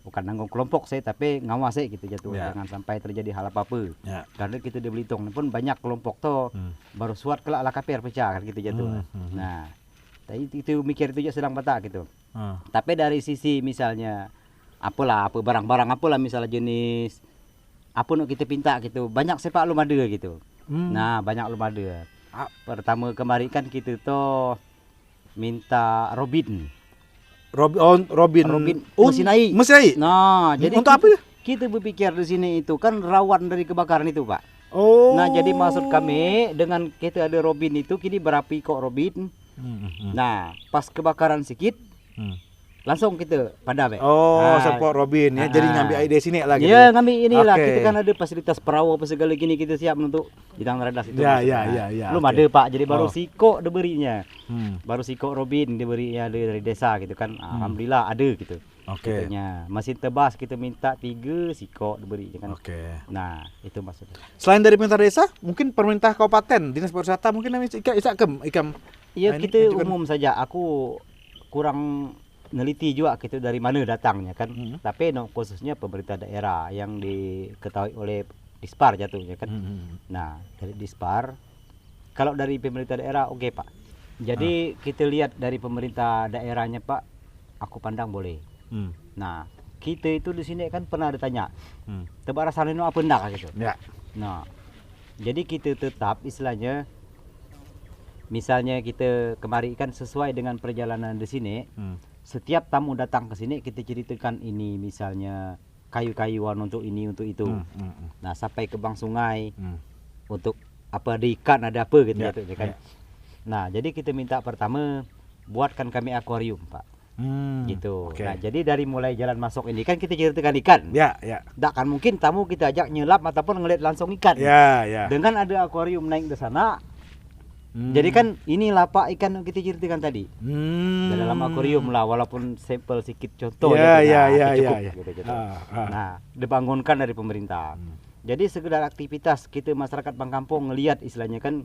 bukan nanggung kelompok saya, tapi ngawas saya gitu jatuh, jangan sampai terjadi hal apa-apa. Karena kita di Belitung pun banyak kelompok tuh baru suat kelak lah KPR pecah kan gitu jatuh. Nah, itu mikir itu juga sedang batak gitu. Tapi dari sisi misalnya apa barang-barang apalah misalnya jenis apa nak kita pinta gitu, banyak sepak lumada gitu. Nah, banyak lumada. Pertama kemarin kan kita tuh minta Robin mesinai. Nah, jadi untuk apa ya? Kita berpikir di sini itu kan rawan dari kebakaran itu, Pak. Nah, jadi maksud kami dengan kita ada Robin itu, kini berapi kok Robin. Nah, pas kebakaran sedikit, langsung kita padam. Support Robin ya. Jadi ngambil ide sini lah gitu. Ya, ngambil inilah. Kita kan ada fasilitas perahu apa segala gini, kita siap untuk bidang radas itu. Ya. Belum ada, Pak. Jadi baru sikok diberinya. Baru sikok Robin diberinya dari desa gitu kan. Alhamdulillah ada gitu. Kitanya mesin tebas kita minta 3 sikok diberi kan. Nah, itu maksudnya. Selain dari pemerintah desa, mungkin pemerintah kabupaten, dinas pariwisata mungkin namanya ikam. Iya, kita umum saja. Aku kurang neliti juga gitu dari mana datangnya kan. Tapi khususnya pemerintah daerah yang diketahui oleh Dispar jatuhnya kan. Nah, dari Dispar, kalau dari pemerintah daerah oke, Pak. Jadi kita lihat dari pemerintah daerahnya, Pak, aku pandang boleh. Nah, kita itu di sini kan pernah ditanya, tebak rasanya itu apa enggak gitu. Nah, jadi kita tetap istilahnya, misalnya kita kemarin kan sesuai dengan perjalanan di sini, setiap tamu datang ke sini kita ceritakan ini misalnya kayu-kayuan untuk ini untuk itu. Nah, sampai ke bang sungai untuk apa ada ikan ada apa gitu kan. Nah, jadi kita minta pertama buatkan kami akuarium, Pak. Gitu. Nah, jadi dari mulai jalan masuk ini kan kita ceritakan ikan. Tak kan mungkin tamu kita ajak nyelam ataupun ngeliat langsung ikan. Dengan ada akuarium naik ke sana. Jadi kan ini lapak ikan yang kita ceritakan tadi. Dalam akuarium lah, walaupun sampel sedikit contoh cukup. Gitu. Nah, dibangunkan dari pemerintah. Jadi sekedar aktivitas kita masyarakat Bang Kampung ngelihat istilahnya kan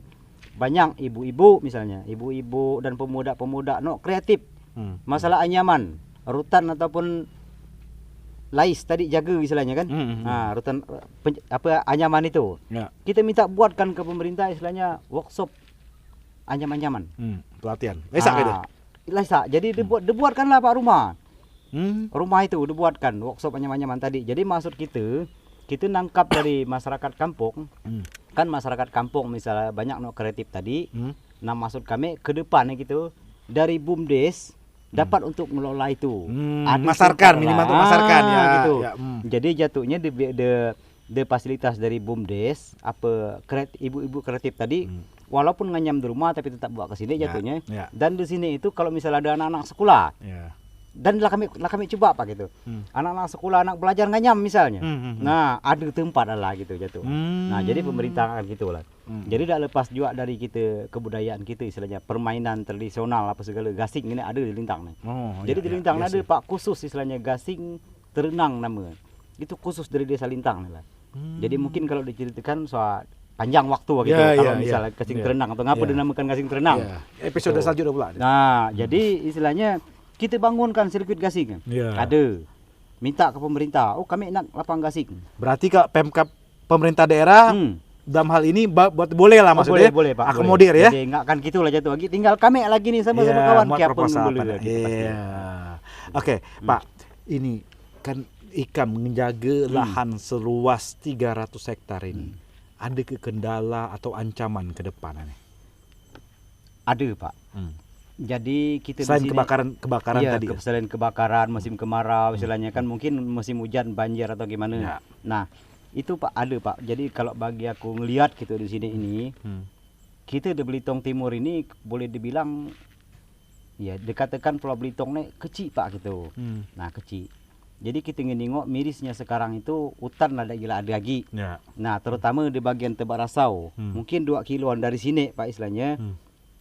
banyak ibu-ibu misalnya, ibu-ibu dan pemuda-pemuda kreatif. Masalah anyaman, rutan ataupun lais tadi jaga istilahnya kan. Nah, rutan anyaman itu. Kita minta buatkan ke pemerintah istilahnya workshop anyaman-anyaman. Pelatihan. Lesak. Jadi dibuatkanlah Pak rumah. Rumah itu dibuatkan workshop anyaman-anyaman tadi. Jadi maksud kita nangkap dari masyarakat kampung. Kan masyarakat kampung misalnya banyak kreatif tadi. Nah, maksud kami ke depan gitu dari BUMDes dapat untuk mengelola itu. Masarkan minimal untuk masarkan ya gitu. Jadi jatuhnya de fasilitas dari BUMDes ibu-ibu kreatif tadi walaupun nganyam di rumah tapi tetap bawa ke sini jatuhnya. Dan di sini itu kalau misalnya ada anak-anak sekolah. Dan lah kami coba Pak gitu. Anak-anak sekolah, anak belajar nganyam misalnya. Nah, ada tempat lah gitu jatuh. Nah, jadi pemerintah kan gitulah. Jadi tidak lepas juga dari kita kebudayaan kita istilahnya permainan tradisional apa segala gasing ini ada di Lintang nih. Jadi di Lintang ada Pak khusus istilahnya gasing terenang namanya. Itu khusus dari desa Lintang nih lah. Jadi mungkin kalau diceritakan soal panjang waktu gitu kalau misalnya gasing terenang atau ngapa dinamakan gasing terenang. Episode selanjutnya pula. Nah, jadi istilahnya kita bangunkan sirkuit gasing. Ada. Minta ke pemerintah, kami nak lapang gasing. Berarti Kak Pemkab pemerintah daerah dalam hal ini boleh lah maksudnya. Boleh Pak. Akomodir ya. Jadi enggak kan gitulah jatuh lagi. Tinggal kami lagi nih sama-sama kawan kiap pun boleh. Oke, Pak. Ini kan IKAM menjaga lahan seluas 300 hektar ini. Ada kendala atau ancaman ke depan ini? Ada, Pak. Jadi kita selain kebakaran tadi. Selain kebakaran, musim kemarau, istilahnya kan mungkin musim hujan banjir atau gimana. Nah, itu Pak ada Pak. Jadi kalau bagi aku ngelihat gitu di sini ini, kita di Belitung Timur ini boleh dibilang ya dikatakan Pulau Belitung ini kecil Pak gitu. Nah, kecil. Jadi kita nengok mirisnya sekarang itu hutan ada gila ada lagi. Ya. Nah, terutama di bagian Tebak Rasau. Mungkin 2 kiloan dari sini Pak istilahnya.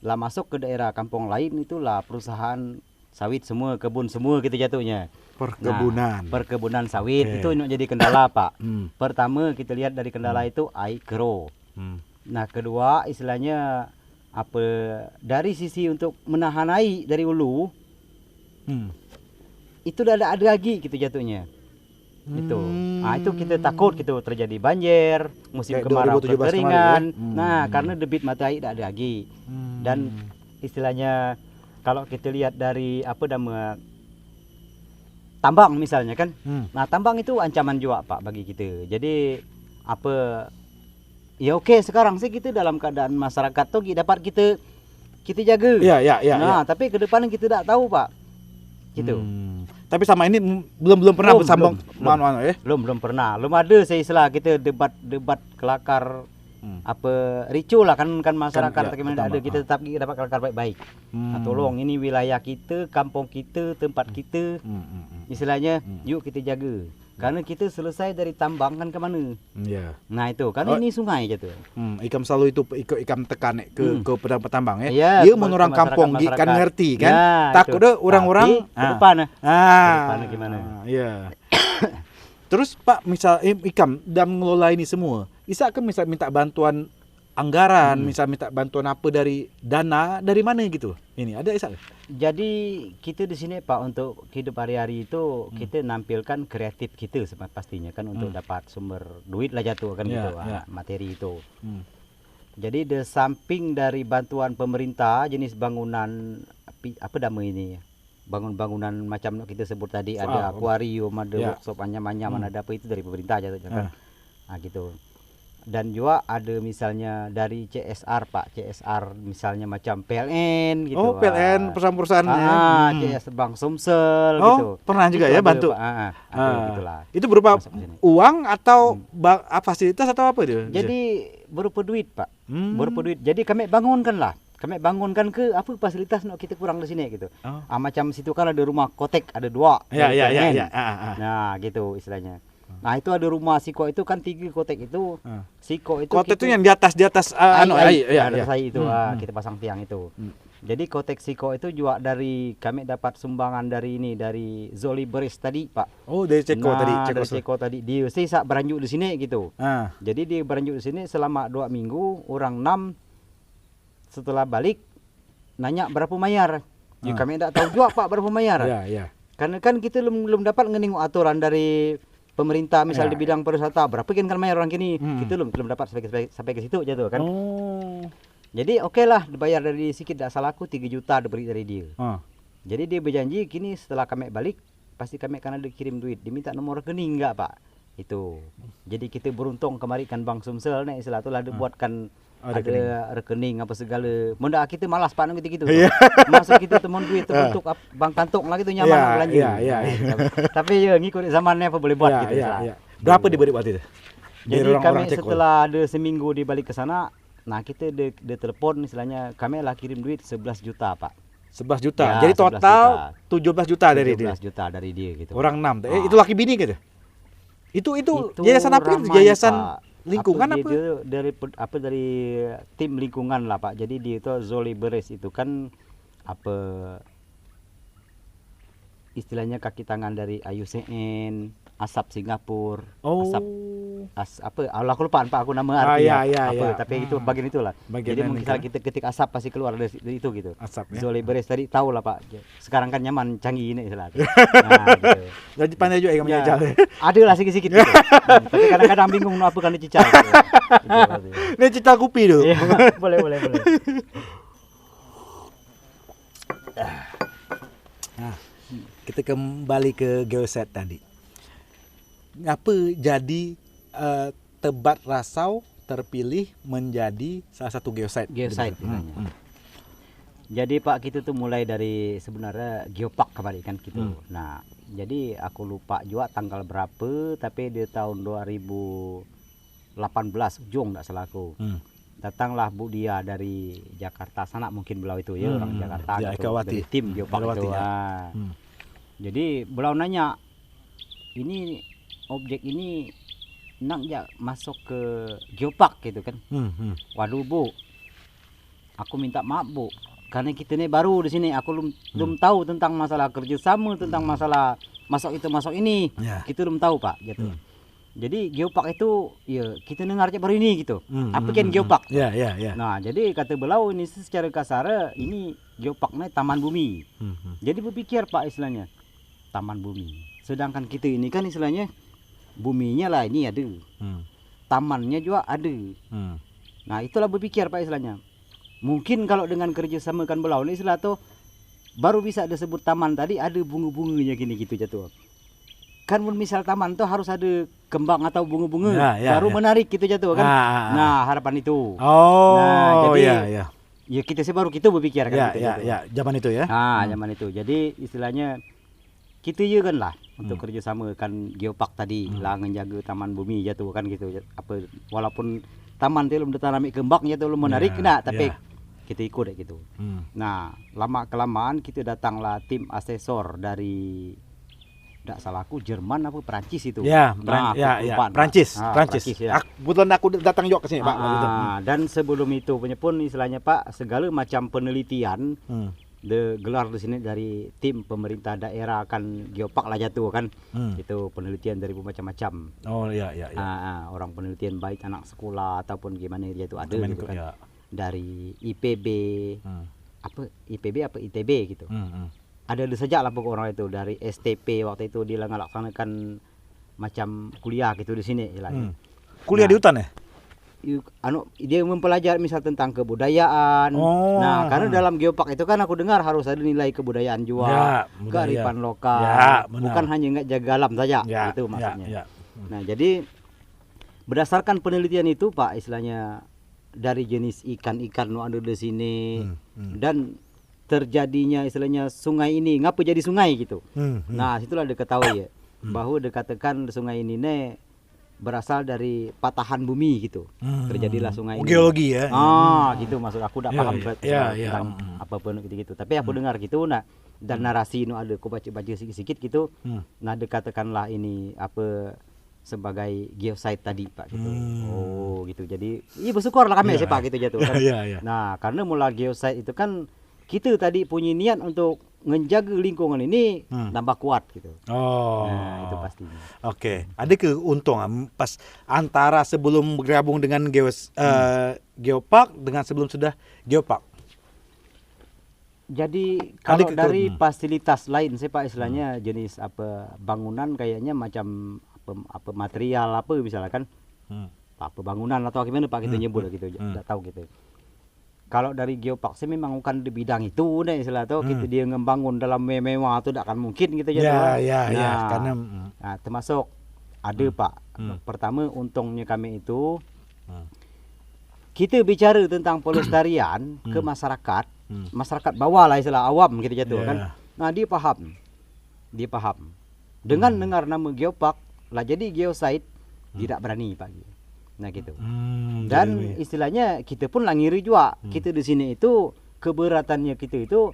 Lah masuk ke daerah kampung lain itulah perusahaan sawit semua, kebun semua kita jatuhnya. Perkebunan. Nah, perkebunan sawit itu yang jadi kendala Pak. Pertama kita lihat dari kendala itu air kero. Nah, kedua istilahnya apa dari sisi untuk menahan air dari hulu. Itu udah ada lagi gitu jatuhnya. Itu. Nah, itu kita takut gitu terjadi banjir, musim kemarau kekeringan. Nah, karena debit mata air tidak ada lagi. Dan istilahnya kalau kita lihat dari apa nama tambang misalnya kan. Nah, tambang itu ancaman juga Pak bagi kita. Jadi apa ya oke sekarang sih kita dalam keadaan masyarakat tuh dapat kita jaga. Iya. Nah, tapi ke depan kita tidak tahu Pak. Gitu. Tapi sama ini belum pernah bersambung belum pernah. Belum ada saya istilah kita debat kelakar apa ricu lah kan masyarakat bagaimana ada kita tetap dapat kelakar baik-baik. Nah, tolong ini wilayah kita, kampung kita, tempat kita. Istilahnya yuk kita jaga. Karena kita selesai dari tambang kan ke mana? Nah itu kan ini sungai gitu. Ikam selalu itu ikam tekan ke petambang ya. Iya mau orang kampung kan ngerti kan. Takut deh orang-orang ke depan. Depan gimana? Iya. Terus Pak misal ikam dalam mengelola ini semua, bisa kan misal minta bantuan anggaran, misal minta bantuan apa dari dana dari mana gitu? Ini ada Isa? Jadi kita di sini Pak untuk hidup hari-hari itu kita nampilkan kreatif kita pastinya kan untuk dapat sumber duit lah jatuh kan gitu materi itu. Jadi di samping dari bantuan pemerintah jenis bangunan apa nama ini bangunan macam kita sebut tadi ada akuarium, ada workshop anyam-anyam, ada apa itu dari pemerintah jatuh kan. Nah gitu. Dan juga ada misalnya dari CSR Pak, CSR misalnya macam PLN gitu. Oh, PLN perusahaan-perusahaannya. CS Bank Sumsel gitu. Pernah juga itu ya bantu. Gitulah. Itu berupa uang atau fasilitas atau apa itu? Jadi berupa duit Pak. Berupa duit. Jadi kami bangunkan lah. Kami bangunkan ke apa fasilitas nak kita kurang di sini gitu. Macam situ kan ada rumah kotek ada 2. Ya. Nah, gitu istilahnya. Nah, itu ada rumah siko itu kan 3 kotek itu. Siko itu kotek itu yang di atas air itu kita pasang tiang itu. Jadi kotek siko itu juga dari kami dapat sumbangan dari ini dari Zoli Beres tadi Pak. Oh, dari Ceko tadi. Dari Ceko tadi. Dia sisa beranjuk di sini gitu. Jadi dia beranjuk di sini selama 2 minggu, orang 6 setelah balik nanya berapa bayar. Ya, kami tidak tahu juga Pak berapa bayar. Karena kan kita belum dapat ngenengok aturan dari pemerintah misal di bidang pariwisata berapa kan bayar orang kini kita belum dapat sampai ke situ aja tuh kan. Jadi oke lah dibayar dari sedikit tidak salah aku 3 juta diberi dari dia. Jadi dia berjanji kini setelah kami balik pasti kami akan ada kirim duit, diminta nomor rekening enggak Pak. Itu. Jadi kita beruntung kemarin kan Bank Sumsel nih istilah itulah dibuatkan ada rekening apa segala. Menda kita malas Pak gitu-gitu. Masa kita temuan duit terbentuk bank kantong lah gitu nyaman belanja. Tapi ya ngikut zamannya apa boleh buat gitu. Berapa diberi buat itu? Jadi kami setelah ada seminggu dibalik ke sana, nah kita de telepon istilahnya kami lah kirim duit 11 juta Pak. 11 juta. Ya, jadi total 17 juta dari dia. 17 juta dari dia gitu. Orang 6. Itu laki bini gitu. Itu yayasan apa? Yayasan lingkungan apa? Dari tim lingkungan lah Pak. Jadi dia itu Zoli Beres itu kan apa istilahnya kaki tangan dari IUCN, Asap Singapura, apa Allah aku lupa Pak aku nama artinya tapi itu bagian itulah. Jadi mungkin kita ketik asap pasti keluar dari itu gitu. Asap ya. Zoli Beres tadi tahu lah Pak. Sekarang kan nyaman canggih ini istilah. Nah, gitu. Jadi pandai juga kamu menjajal. Ada lah sedikit gitu. Tapi kadang-kadang bingung apa kan dicicil. Ini cicil kopi tuh. Boleh. Nah, kita kembali ke Geoset tadi. Apa jadi Tebak Rasau terpilih menjadi salah satu geosite? Jadi Pak kita tuh mulai dari sebenarnya geopark kemarin kan gitu. Nah, jadi aku lupa juga tanggal berapa tapi di tahun 2018 ujung enggak salah aku. Datanglah Bu Dia dari Jakarta sana mungkin belau itu ya orang Jakarta dari tim geopark itu. Jadi belau nanya ini objek ini nak ya masuk ke geopark gitu kan. Waduh Bu, aku minta maaf Bu, karena kita ini baru di sini, aku belum tahu tentang masalah kerjasama, tentang masalah masuk itu masuk ini, kita belum tahu Pak gitu. Jadi geopark itu ya kita dengar aja baru ini gitu. Apa kan geopark? Ya. Nah, jadi kata beliau ini secara kasar ini geoparknya taman bumi. Jadi berpikir Pak istilahnya taman bumi. Sedangkan kita ini kan istilahnya buminya lah ini ada. Tamannya juga ada. Nah, itulah berpikir Pak istilahnya. Mungkin kalau dengan kerjasama kan beliau ini istilah tuh baru bisa disebut taman tadi ada bunga-bunganya gini gitu jatuh. Kan misal taman tuh harus ada kembang atau bunga-bunga baru menarik gitu jatuh kan. Nah, harapan itu. Nah, jadi ya kita sih baru kita berpikir kan gitu. Zaman itu ya. Nah, zaman itu. Jadi istilahnya kita juga kan lah untuk kerjasama kan geopark tadi lah menjaga taman bumi jatuh kan gitu. Apa walaupun taman itu belum ditanami kembang jatuh belum menarik tapi kita ikut gitu. Nah, lama kelamaan kita datanglah tim asesor dari tidak salah aku Jerman apa Perancis itu. Perancis. Ya. Kebetulan aku datang juga ke sini Pak. Dan sebelum itu punya pun istilahnya Pak segala macam penelitian gelar di sini dari tim pemerintah daerah kan geopark lah jatuh kan. Itu penelitian dari macam-macam. Orang penelitian baik anak sekolah ataupun gimana dia itu ada gitu kan. Dari IPB apa ITB gitu. Ada saja lah pokok orang itu dari STP waktu itu dia laksanakan macam kuliah gitu di sini istilahnya. Kuliah di hutan ya? Dia mempelajari misal tentang kebudayaan. Nah, karena dalam geopark itu kan aku dengar harus ada nilai kebudayaan juga, kearifan lokal, bukan hanya nggak jaga alam saja, itu maksudnya. Nah, jadi berdasarkan penelitian itu Pak istilahnya dari jenis ikan-ikan yang ada di sini dan terjadinya istilahnya sungai ini ngapa jadi sungai gitu. Nah, situlah diketahui ya bahwa dikatakan sungai ini berasal dari patahan bumi gitu. Terjadilah sungai ini. Geologi ya. Gitu maksud aku tidak paham tentang apapun gitu. Tapi aku dengar gitu dan narasi ada aku baca-baca sedikit gitu. Nah, dikatakanlah ini apa sebagai geosite tadi Pak gitu. Gitu. Jadi bersyukurlah kami sih Pak gitu jatuh kan. Nah, karena mulai geosite itu kan kita tadi punya niat untuk menjaga lingkungan ini tambah kuat gitu. Nah, itu pastinya. Oke. Ada keuntungan pas antara sebelum bergabung dengan geopark dengan sebelum sudah geopark? Jadi kalau dari fasilitas lain sih Pak istilahnya jenis apa bangunan kayaknya macam apa material apa misalnya kan. Apa bangunan atau gimana Pak kita nyebut gitu. Enggak tahu gitu. Kalau dari geopark sih memang bukan di bidang itu istilah tuh kita dia ngembangun dalam mewah itu tidak akan mungkin gitu karena termasuk ada Pak. Pertama untungnya kami itu kita bicara tentang pelestarian ke masyarakat, masyarakat bawah lah istilah awam gitu jatuh kan. Nah, dia paham. Dengan dengar nama geopark lah jadi geosite tidak berani Pak. Nah gitu. Dan istilahnya kita pun ngiri juga. Kita di sini itu keberatannya kita itu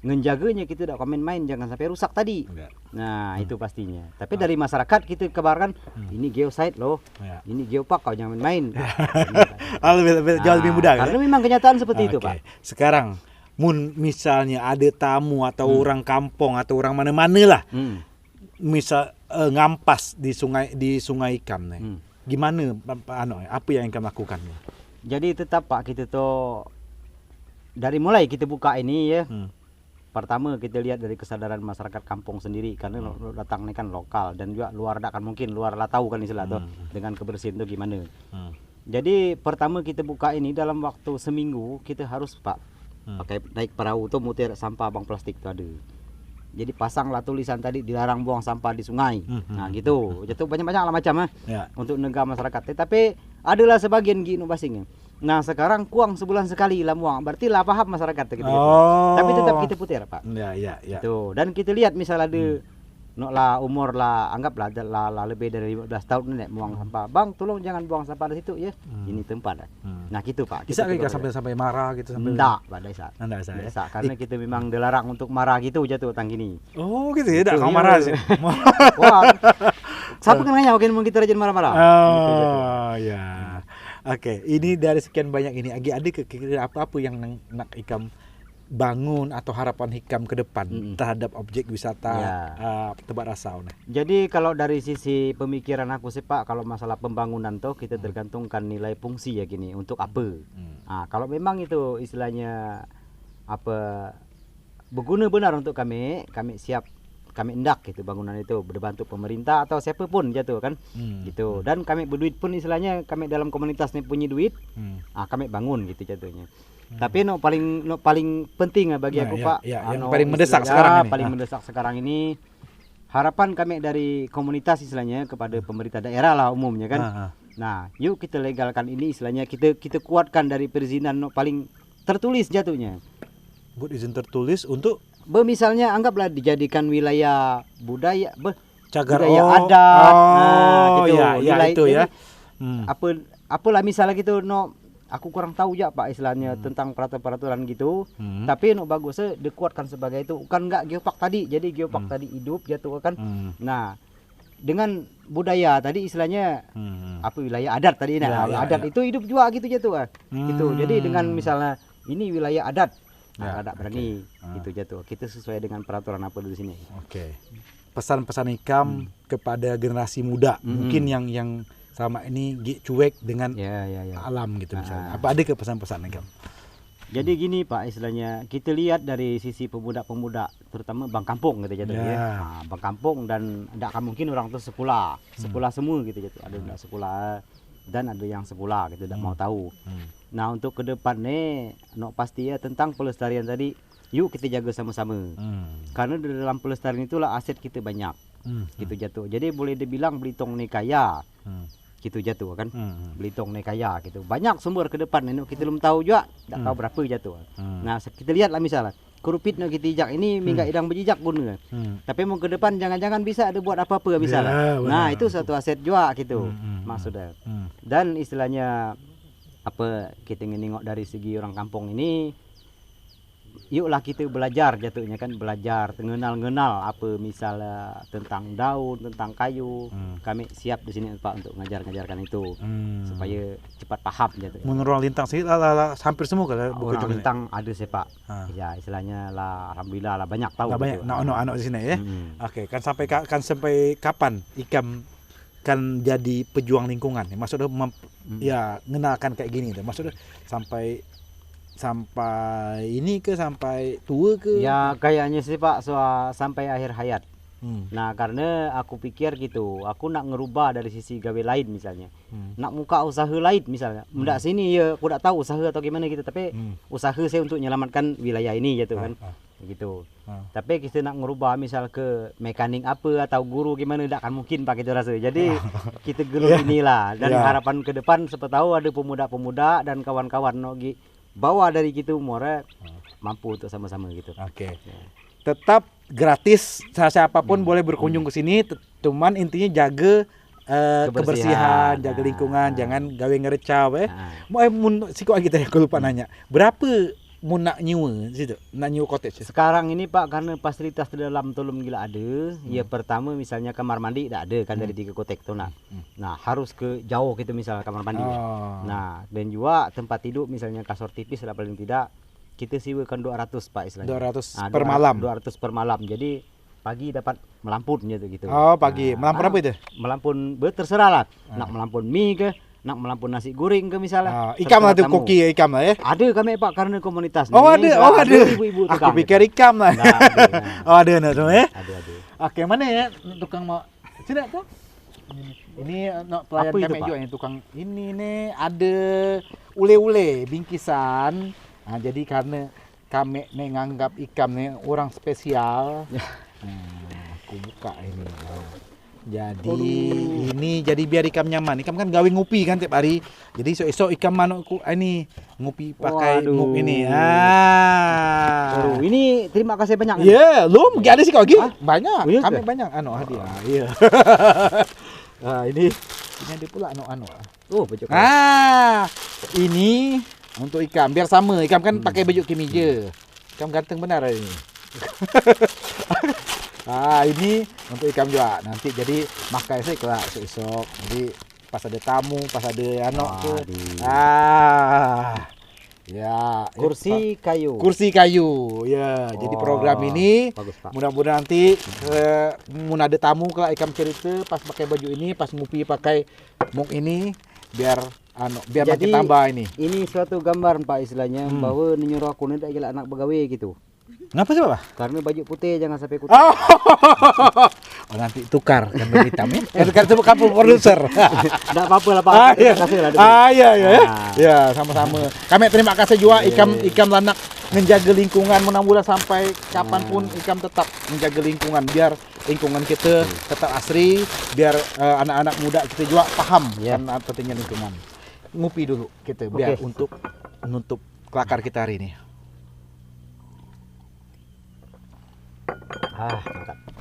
menjaganya kita tidak main-main jangan sampai rusak tadi. Nah, itu pastinya. Tapi dari masyarakat kita kabarkan ini geosite loh. Ini geopark kau jangan main. Jauh lebih mudah. Karena memang kenyataan seperti itu, Pak. Sekarang misalnya ada tamu atau orang kampung atau orang mana-mana lah. Misal ngampas di sungai Ikam nih. Gimana apa yang kamu lakukan? Jadi tetap Pak kita tuh dari mulai kita buka ini ya. Pertama kita lihat dari kesadaran masyarakat kampung sendiri karena datang ini kan lokal dan juga luar tak kan mungkin luar lah tahu kan istilah tuh dengan kebersihan itu gimana. Jadi pertama kita buka ini dalam waktu seminggu kita harus Pak pakai naik perahu tuh mutir sampah bang plastik itu ada. Jadi pasanglah tulisan tadi dilarang buang sampah di sungai. Nah gitu. Jatuh banyak-banyak lah macam untuk negara masyarakat. Tapi adalah sebagian inovasinya. Nah sekarang kuang sebulan sekali lah buang. Berarti lah paham masyarakat gitu. Tapi tetap kita putar Pak. Itu. Dan kita lihat misal ada nok lah umur lah anggaplah lah lebih dari 15 tahun nek buang sampah. Bang, tolong jangan buang sampah di situ ya. Ini tempat. Nah, gitu Pak. Bisa kita kayak sampai marah gitu sampai. Enggak, Pak Daisa. Enggak bisa. Biasa, karena kita memang dilarang untuk marah gitu jatuh tang gini. Oh, gitu ya. Enggak Gitu, kamu iya. marah sih. Wah. Siapa kenanya mungkin kita rajin marah-marah. Gitu, jatuh. Oh, ya. Oke, ini dari sekian banyak ini ada kira-kira apa yang nak Ikam bangun atau harapan Hikam ke depan terhadap objek wisata Tebak Rasau nih. Jadi kalau dari sisi pemikiran aku sih Pak, kalau masalah pembangunan tuh kita tergantungkan nilai fungsi ya gini untuk apa. Nah, kalau memang itu istilahnya apa berguna benar untuk kami siap, kami hendak gitu bangunan itu berbantu pemerintah atau siapapun jatuh kan gitu. Dan kami berduit pun istilahnya kami dalam komunitas nih punya duit, kami bangun gitu jatuhnya. Tapi no paling penting bagi aku Pak, yang paling mendesak sekarang ini. Paling mendesak sekarang ini harapan kami dari komunitas istilahnya kepada pemerintah daerah lah umumnya kan. Nah, yuk kita legalkan ini istilahnya kita kuatkan dari perizinan no paling tertulis jatuhnya. Buat izin tertulis untuk Misalnya anggaplah dijadikan wilayah budaya cagar budaya adat. Nah, gitu. Ya, itu ya. Apalah misalnya gitu no. Aku kurang tahu ya Pak istilahnya tentang peraturan gitu. Tapi no bagusnya dikuatkan sebagai itu kan enggak geopark tadi. Jadi geopark tadi hidup jatuh kan. Nah, dengan budaya tadi istilahnya apa wilayah adat tadi adat itu hidup juga gitu jatuh gitu. Jadi dengan misalnya ini wilayah adat. Ada berani gitu jatuh. Kita sesuai dengan peraturan apa di sini. Oke. Pesan-pesan Ikam kepada generasi muda mungkin yang sama ini cuek dengan alam gitu misalnya. Apa ada ke pesan-pesan Ikam? Jadi gini Pak istilahnya kita lihat dari sisi pemuda-pemuda terutama bang kampung gitu jatuh ya. Bang kampung dan tidak akan mungkin orang tuh sekolah semua gitu jatuh. Ada yang sekolah dan ada yang sekolah gitu tidak mau tahu. Nah, untuk ke depan nih pasti ya tentang pelestarian tadi yuk kita jaga sama-sama. Karena di dalam pelestarian itulah aset kita banyak. Gitu jatuh. Jadi boleh dibilang Belitung nih kaya. Gitu jatuh kan. Belitung nih kaya gitu. Banyak sumber ke depan nih kita belum tahu juga, enggak tahu berapa jatuh. Nah, kita lihatlah misalnya kerupit nak kita ijak ini minggat idang berjejak guna. Tapi mau ke depan jangan-jangan bisa ada buat apa-apa misalnya. Nah, itu satu aset juga gitu. Maksudnya. Dan istilahnya apa kita nengok dari segi orang kampung ini yuklah kita belajar jatuhnya kan belajar mengenal apa misalnya tentang daun tentang kayu kami siap di sini Pak untuk ngajarkan itu supaya cepat paham jatuh. Menurut orang Lintang sih hampir semua kalau orang Lintang ada sih Pak. Ya istilahnya lah alhamdulillah lah banyak tahu. Banyak anak-anak di sini ya. Oke, kan sampai kapan Ikam kan jadi pejuang lingkungan? Maksudnya ya mengenalkan kayak gini deh. Maksudnya sampai ini sampai tua ke? Ya kayaknya sih Pak sampai akhir hayat. Nah karena aku pikir gitu, aku nak ngerubah dari sisi gawe lain misalnya, nak muka usaha lain misalnya. Mendak sini ya aku tak tahu usaha atau gimana gitu, tapi usaha saya untuk menyelamatkan wilayah ini gitu kan, gitu. Tapi kita nak ngerubah misal ke mekanik apa atau guru gimana, tidak akan mungkin pakai itu rasa. Jadi kita gelut inilah dan harapan ke depan siapa tahu ada pemuda-pemuda dan kawan-kawan nogi bawa dari gitu umurnya mampu untuk sama-sama gitu. Oke. Tetap gratis, siapapun boleh berkunjung ke sini, cuman intinya jaga kebersihan, jaga lingkungan, jangan gawe ngerecaw mun siko kita ya, aku lupa nanya. Berapa mun nak nyewa situ? Nak nyewa cottage? Sekarang ini Pak karena fasilitas di dalam Tulum Gila ada, ya pertama misalnya kamar mandi tidak ada kan dari 3 kotek tuh nah. Nah, harus ke jauh gitu misalnya kamar mandi. Nah, dan juga tempat tidur misalnya kasur tipis lah paling tidak kita sewakan 200 Pak istilahnya. 200 per malam. 200 per malam. Jadi pagi dapat melampun gitu. Oh, pagi. Melampun apa itu? Melampun terserah lah. Nak melampun mie ke, nak melampun nasi goreng ke misalnya. Ikam lah tuh koki ya, ikam lah ya. Ada kami Pak karena komunitas nih. Ada. Ibu-ibu aku pikir gitu. Ikam lah. Ada tuh ya. Ada. Oke, mana ya tukang mau sini tuh? Ini pelayan kami juga yang tukang ini nih ada ule-ule bingkisan. Nah, jadi karena kami nganggap Ikam nih orang spesial, aku buka ini. Jadi ini jadi biar ikam nyaman. Ikam kan gawe ngopi kan tiap hari. Jadi esok-esok ikam manukku ini ngopi pakai Waduh. nguk ini. Oh, ini terima kasih banyak. Iya, lu ada sih kau lagi? Banyak. Oh, iya Kami ke? banyak hadiah. Iya. Ini ada pula Oh, baju kau. Ini untuk ikam biar sama. Ikam kan pakai baju kemeja. Ikam ganteng benar hari ini. Ini untuk ikam juga. Nanti jadi makai saya kelak esok. Jadi pas ada tamu, pas ada tu. Ya, Kursi kayu. kursi kayu. Ya, jadi program ini bagus, Pak. mudah-mudahan nanti mun ada tamu kelak ikam cerita pas pakai baju ini, pas ngupi pakai muk ini biar biar makin Jadi, tambah ini. Ini suatu gambar Pak istilahnya bahwa nyuruh aku ni tak gila anak pegawai gitu. Ngapa sih, Pak? Karena baju putih jangan sampai kuning. Oh, nanti tukar kan baju hitam ya. Kan itu kamu produser. Enggak apa-apa lah Pak. Iya. Terima kasih lah. Iya. Ah. Ya, sama-sama. Kami terima kasih juga ikam lanak menjaga lingkungan menambula sampai kapanpun ikam tetap menjaga lingkungan biar lingkungan kita tetap asri, biar anak-anak muda kita juga paham kan pentingnya lingkungan. Ngupi dulu kita biar untuk menutup kelakar kita hari ini. Mantap.